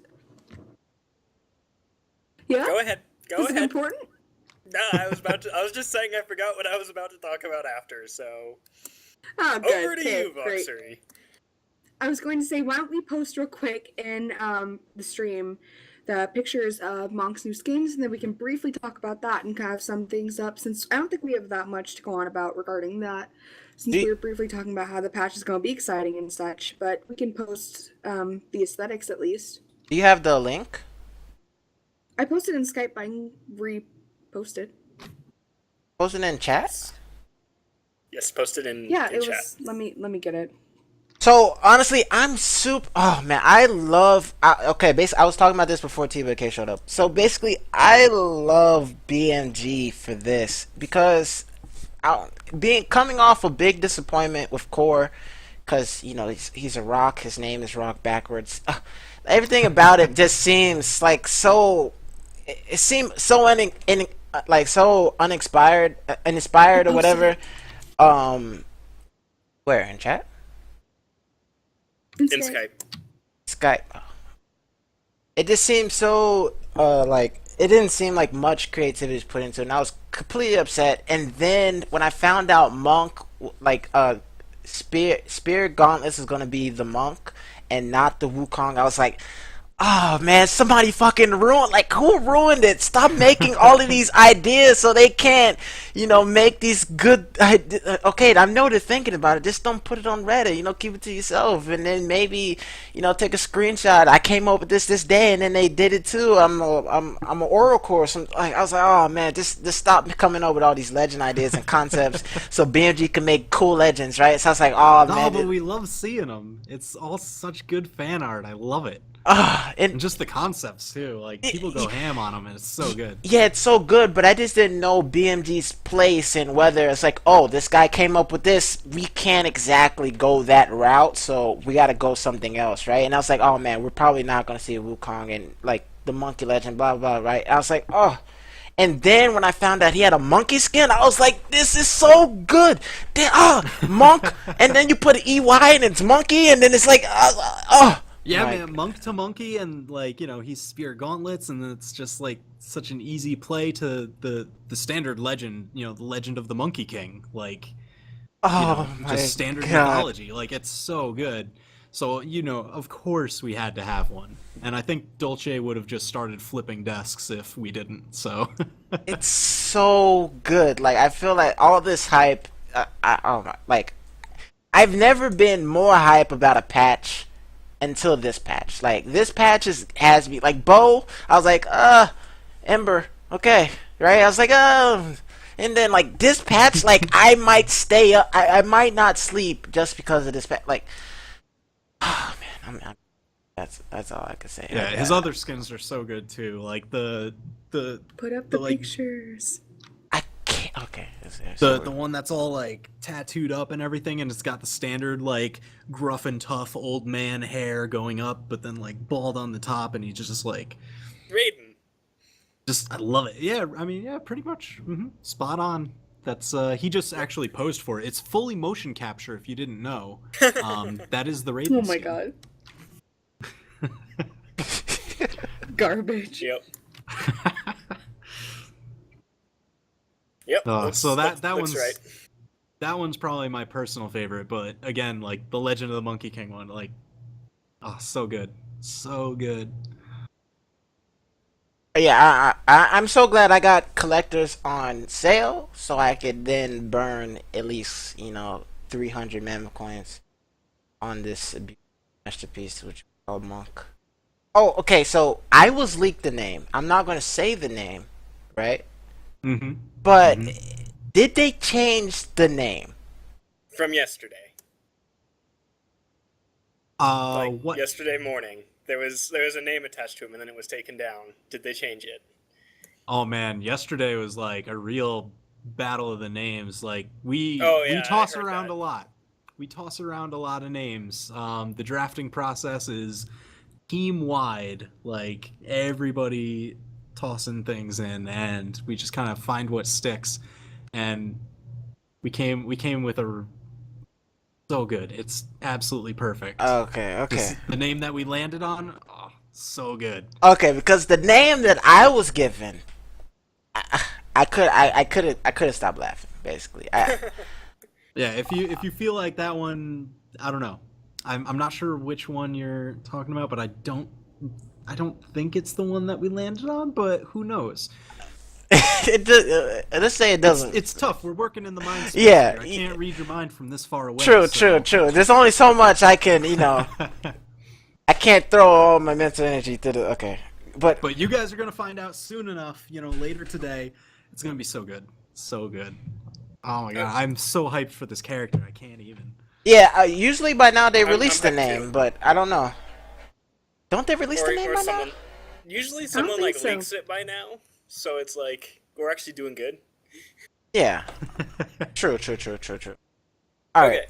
Yeah, Go ahead. Go is it ahead. important? No, I was just saying I forgot what I was about to talk about after. So Oh, good. over to Okay, you, great. Voxery. I was going to say, why don't we post real quick in the stream the pictures of Monk's new skins, and then we can briefly talk about that and kind of sum things up, since I don't think we have that much to go on about regarding that, since we were briefly talking about how the patch is going to be exciting and such, but we can post the aesthetics at least. Do you have the link? I posted in Skype, but I can repost it. Post it in chat? Yes, posted in Yeah, in it chat. was. Let me get it. So honestly, I'm super. Oh man, I love. Okay, basically, I was talking about this before TWK showed up. So basically, I love BMG for this because coming off a big disappointment with Core, because you know he's a rock. His name is Rock backwards. Everything about it just seems like so. It seemed so like so uninspired or whatever. Where in chat? In Skype. Skype. It just seemed so like it didn't seem like much creativity was put into it, and I was completely upset. And then when I found out Monk, like Spear Gauntlets is gonna be the Monk and not the Wukong, I was like, oh man, somebody fucking ruined, like who ruined it? Stop making all of these ideas so they can't, you know, make these good okay, I know they're thinking about it, just don't put it on Reddit, you know, keep it to yourself, and then maybe, you know, take a screenshot. I came up with this day, and then they did it too. I'm an oracle or something. Like, I was like, oh man, just stop coming up with all these legend ideas and concepts so BMG can make cool legends, right? So I was like, oh No, man, but we love seeing them. It's all such good fan art. I love it. and And just the concepts too. Like people go ham on them, and it's so good. yeah, it's so good, but I just didn't know BMG's place and whether it's like, oh, this guy came up with this, we can't exactly go that route, so we gotta go something else, right? And I was like, oh man, we're probably not gonna see Wukong and like the monkey legend, blah blah, right? I was like, oh. And then when I found out he had a monkey skin, I was like, this is so good. Monk, and then you put an EY and it's monkey, and then it's like, Yeah, Like- man, monk to monkey, and like, you know, he's Spear Gauntlets, and it's just like such an easy play to the standard legend, you know, the legend of the Monkey King, like, you oh know, my just standard God. mythology. Like, it's so good. So, you know, of course we had to have one, and I think Dolce would have just started flipping desks if we didn't. So, It's so good. Like, I feel like all this hype. Oh my! Like, I've never been more hype about a patch until this patch. Like, this patch has me like Bo. I was like, Ember, okay, right? I was like, and then like this patch, like I might stay up. I might not sleep just because of this patch. Like, oh man, that's all I can say. yeah, Like, his other skins are so good too. Like the Put up the like, pictures. I can't. Okay, the one that's all like tattooed up and everything, and it's got the standard like gruff and tough old man hair going up, but then like bald on the top, and he's just like, Raiden. just I love it. Yeah, I mean, yeah, pretty much spot on. That's he just actually posed for it. It's fully motion capture. If you didn't know, that is the Raiden. Oh my skin. god. Garbage. Yep. Yep. So that looks one's right. That one's probably my personal favorite, but again, like the Legend of the Monkey King one, like, oh, so good, so good. Yeah, I'm so glad I got collectors on sale, so I could then burn at least 300 mammoth coins on this masterpiece, which is called Monk. Oh, okay. So I was leaked the name. I'm not going to say the name, right? Mm-hmm. But Mm-hmm. did they change the name? From yesterday. Like What? yesterday morning, there was a name attached to him, and then it was taken down. Did they change it? Oh man, yesterday was like a real battle of the names. Like Oh we yeah, I toss heard around that. a lot. We toss around a lot of names. The drafting process is team wide. Like everybody tossing things in, and we just kind of find what sticks. And we came with a so good. It's absolutely perfect. Okay, okay. The name that we landed on, oh, so good. Okay, because the name that I was given, I couldn't stop laughing. Basically, Yeah, if you feel like that one, I don't know. I'm not sure which one you're talking about, but I don't think it's the one that we landed on, but who knows? let's say it doesn't. It's tough. We're working in the mind space Yeah, here. I can't read your mind from this far away. true, so. true, true. There's only so much I can, I can't throw all my mental energy to the. Okay, but But you guys are gonna find out soon enough. Later today. It's gonna be so good, so good. Oh my god, I'm so hyped for this character. I can't even. yeah, usually by now they I'm release the hyped name, too. but I don't know. Don't they release the name Or by someone. now? Usually, don't someone think like so. leaks it by now, so it's like we're actually doing good. Yeah, true, true, true, true, true. All right. Okay,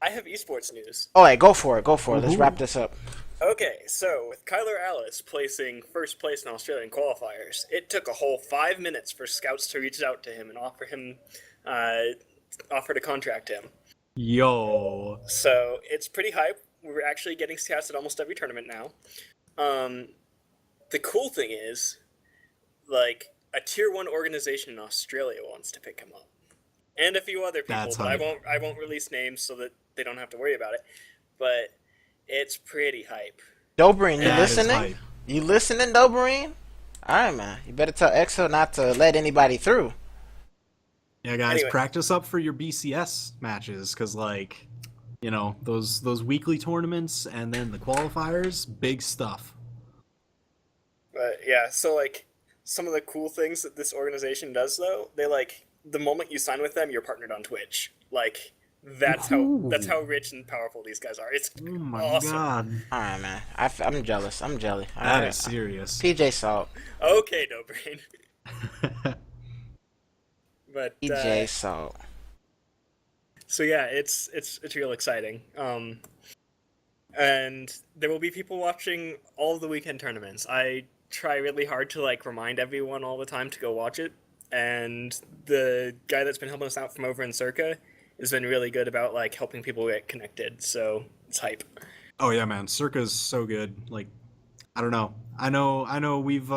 I have esports news. All right, go for it. Go for it. Let's Ooh. wrap this up. Okay, so with Kyler Alice placing first place in Australian qualifiers, it took a whole 5 minutes for scouts to reach out to him and offer to contract him. Yo. So it's pretty hype. We're actually getting scouts at almost every tournament now. The cool thing is, like, a tier 1 organization in Australia wants to pick him up, and a few other people. That's But hype. I won't release names so that they don't have to worry about it. But it's pretty hype. Dobrin, you That is listening? hype. You listening, Dobrin? All right, man. You better tell EXO not to let anybody through. Yeah, guys, Anyway. practice up for your BCS matches, cause those weekly tournaments and then the qualifiers, big stuff. But yeah, so like some of the cool things that this organization does though, they like the moment you sign with them, you're partnered on Twitch. Like that's Ooh. how rich and powerful these guys are. It's Oh my awesome. god, All right, man. I'm jealous. I'm jelly. All that right. is serious. PJ Salt. Okay, no brain. But PJ Salt. so yeah, it's real exciting. And there will be people watching all of the weekend tournaments. I try really hard to like remind everyone all the time to go watch it. And the guy that's been helping us out from over in Circa has been really good about like helping people get connected. So it's hype. Oh yeah, man, Circa's so good. Like, I don't know. I know. We've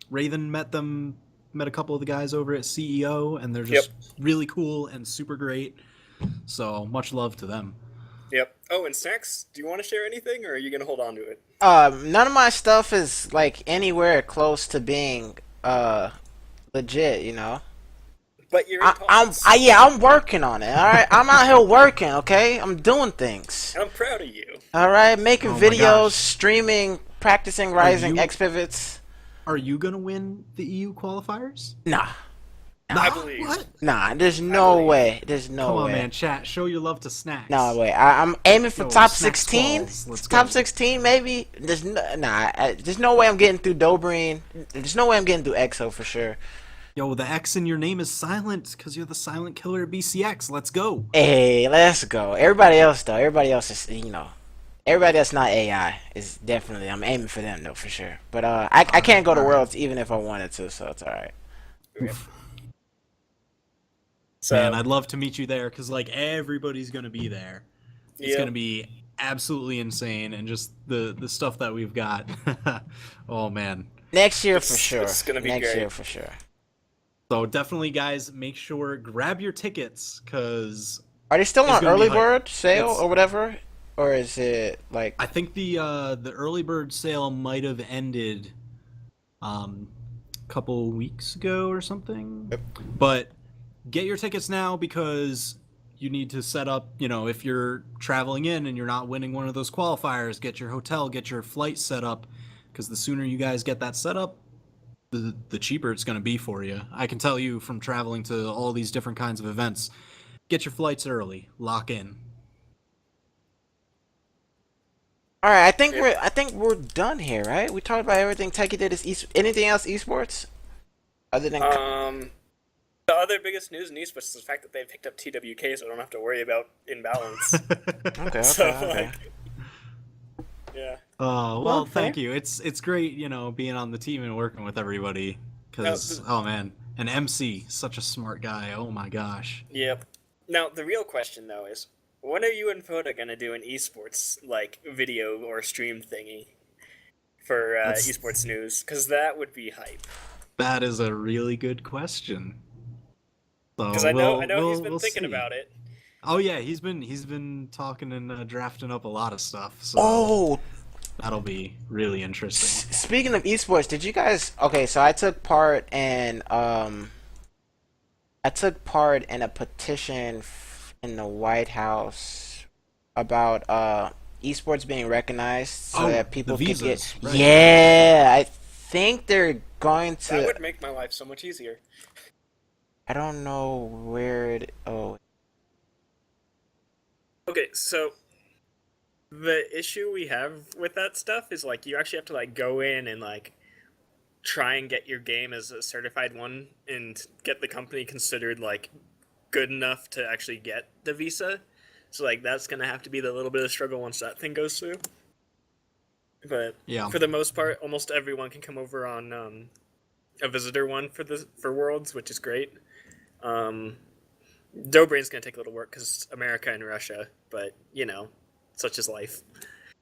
Raven met a couple of the guys over at CEO, and they're just really cool and super great. So much love to them. Yep. Oh, and Snacks, do you want to share anything, or are you gonna hold on to it? None of my stuff is like anywhere close to being legit. But you're in talks. I'm working on it. All right, I'm out here working. Okay, I'm doing things. And I'm proud of you. All right, making Oh my videos, gosh. streaming, practicing Rising you- X pivots. Are you gonna win the EU qualifiers? Nah, I believe. What? nah. There's no believe. way. There's no Come on, way. man. Chat. Show your love to Snacks. No way. I'm aiming for Yo, top Snacks 16. balls. Let's Top go. 16 maybe. There's no way I'm getting through Dobrin. There's no way I'm getting through EXO for sure. Yo, the X in your name is silent because you're the silent killer at BCX. Let's go. Hey, let's go. Everybody else though. Everybody else is Everybody that's not AI is definitely. I'm aiming for them though for sure. But I can't go to Alright. Worlds even if I wanted to, so it's alright. So Man, I'd love to meet you there because like everybody's gonna be there. It's yeah. gonna be absolutely insane, and just the stuff that we've got. Oh man. Next year for It's- sure. it's gonna be Next great. year for sure. So definitely, guys, make sure grab your tickets because Are they still it's on gonna be early hype. bird sale It's or whatever, or is it like? I think the early bird sale might have ended a couple weeks ago or something. But get your tickets now because you need to set up, if you're traveling in and you're not winning one of those qualifiers, get your hotel, get your flight set up because the sooner you guys get that set up, the cheaper it's going to be for you. I can tell you from traveling to all these different kinds of events, get your flights early, lock in. All right, Yep. I think we're done here, right? We talked about everything Techie did. Is anything else esports other than? The other biggest news in esports is the fact that they picked up TWK, so I don't have to worry about imbalance. Okay, So, okay, okay. like, yeah. Oh Well, well, fair. thank you. It's great, being on the team and working with everybody. Now, Because oh man, an MC, such a smart guy. Oh my gosh. yep. Now, the real question, though, is when are you and Foda going to do an esports, like, video or stream thingy for That's esports news? Because that would be hype. that is a really good question. So Because I know he's been we'll thinking see. about it. Oh yeah, he's been talking and drafting up a lot of stuff. So Oh, that'll be really interesting. speaking of esports, did you guys? Okay, so I took part in a petition in the White House about esports being recognized so Oh, that the people could get. visas, right. Yeah, I think they're going That to. would make my life so much easier. I don't know where it. Oh, Okay, so the issue we have with that stuff is, like, you actually have to, like, go in and, like, try and get your game as a certified one and get the company considered, like, good enough to actually get the visa. So, like, that's gonna have to be the little bit of struggle once that thing goes through. But Yeah. for the most part, almost everyone can come over on a visitor one for Worlds, which is great. Dobrain's gonna take a little work because America and Russia, but such is life.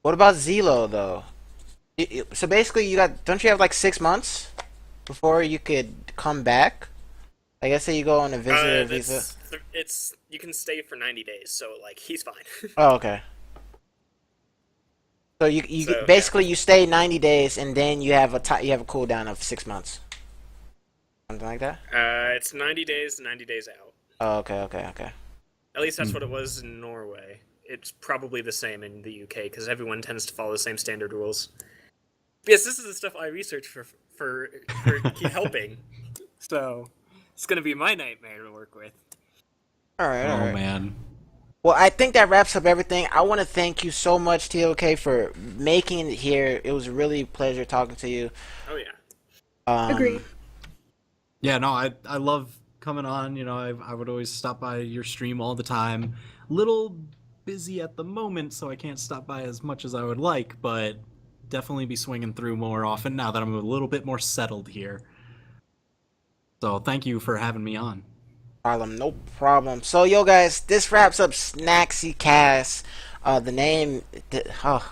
what about Zelo though? So basically, don't you have like 6 months before you could come back? Like, let's say you go on a visitor visa. It's you can stay for 90 days, so like he's fine. Oh, okay. So you So, basically you stay 90 days and then you have you have a cooldown of 6 months, something like that. It's 90 days, 90 days out. Oh, okay, okay, okay. At least that's what it was in Norway. It's probably the same in the UK because everyone tends to follow the same standard rules. Yes, this is the stuff I research for helping. So it's gonna be my nightmare to work with. All right, all Oh right. man. Well, I think that wraps up everything. I want to thank you so much, TOK, for making it here. It was really a pleasure talking to you. Oh yeah. Agreed. Yeah, no, I love coming on. I would always stop by your stream all the time. Little busy at the moment, so I can't stop by as much as I would like, but definitely be swinging through more often now that I'm a little bit more settled here. So thank you for having me on. No problem. So, yo, guys, this wraps up Snackxsy Cast. The name,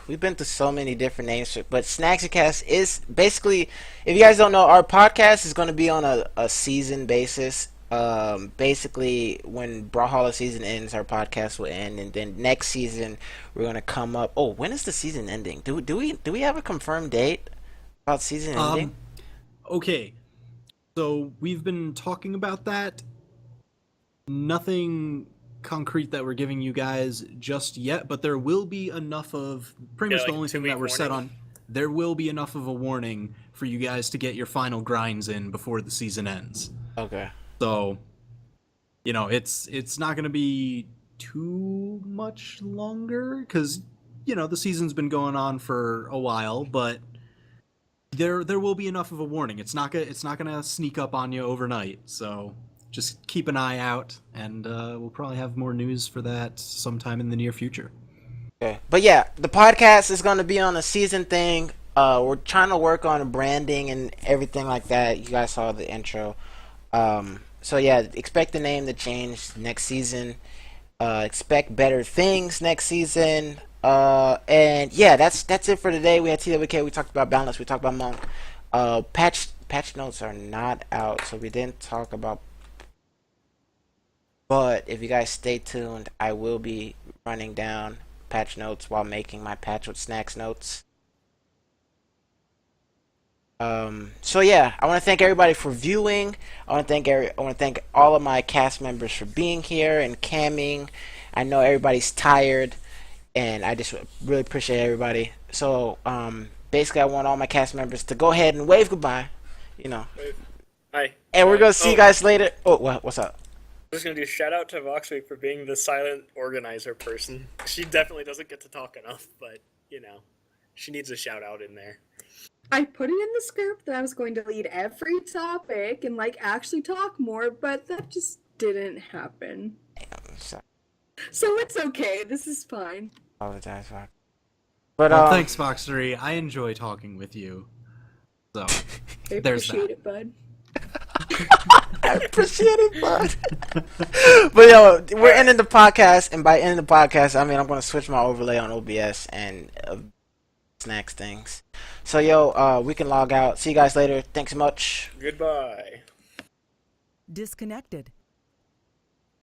we've been through so many different names, but Snackxsy Cast is basically, if you guys don't know, our podcast is going to be on a season basis. Basically, when Brawlhalla season ends, our podcast will end, and then next season we're going to come up. Oh, when is the season ending? Do we have a confirmed date about season ending? Okay, so we've been talking about that. Nothing concrete that we're giving you guys just yet, but there will be enough of pretty much like the only thing that 2-week we're set warning. on. There will be enough of a warning for you guys to get your final grinds in before the season ends. Okay. So, it's not going to be too much longer because the season's been going on for a while, but there will be enough of a warning. It's not gonna sneak up on you overnight. So just keep an eye out, and we'll probably have more news for that sometime in the near future. Okay. But yeah, the podcast is going to be on a season thing. We're trying to work on branding and everything like that. You guys saw the intro. So yeah, expect the name to change next season. Expect better things next season. And yeah, that's it for today. We had TWK. We talked about balance. We talked about Monk. patch notes are not out, so we didn't talk about. But if you guys stay tuned, I will be running down patch notes while making my patch with snacks notes. So yeah, I want to thank everybody for viewing. I want to thank all of my cast members for being here and camming. I know everybody's tired, and I just really appreciate everybody. So basically, I want all my cast members to go ahead and wave goodbye. You know. Hi. And we're gonna see you guys later. Oh, what's up? I'm just gonna do a shout out to Voxweek for being the silent organizer person. She definitely doesn't get to talk enough, but you know, she needs a shout out in there. I put it in the script that I was going to lead every topic and like actually talk more, but that just didn't happen. Damn, sorry. So it's okay. This is fine. Apologize, Fox. But Well, thanks, Foxery. I enjoy talking with you. So I there's appreciate that. it, bud. I appreciate it, bud. But yo, we're ending the podcast, and by ending the podcast, I mean I'm gonna switch my overlay on OBS and snacks things. So yo, we can log out. See you guys later. Thanks so much. Goodbye. Disconnected.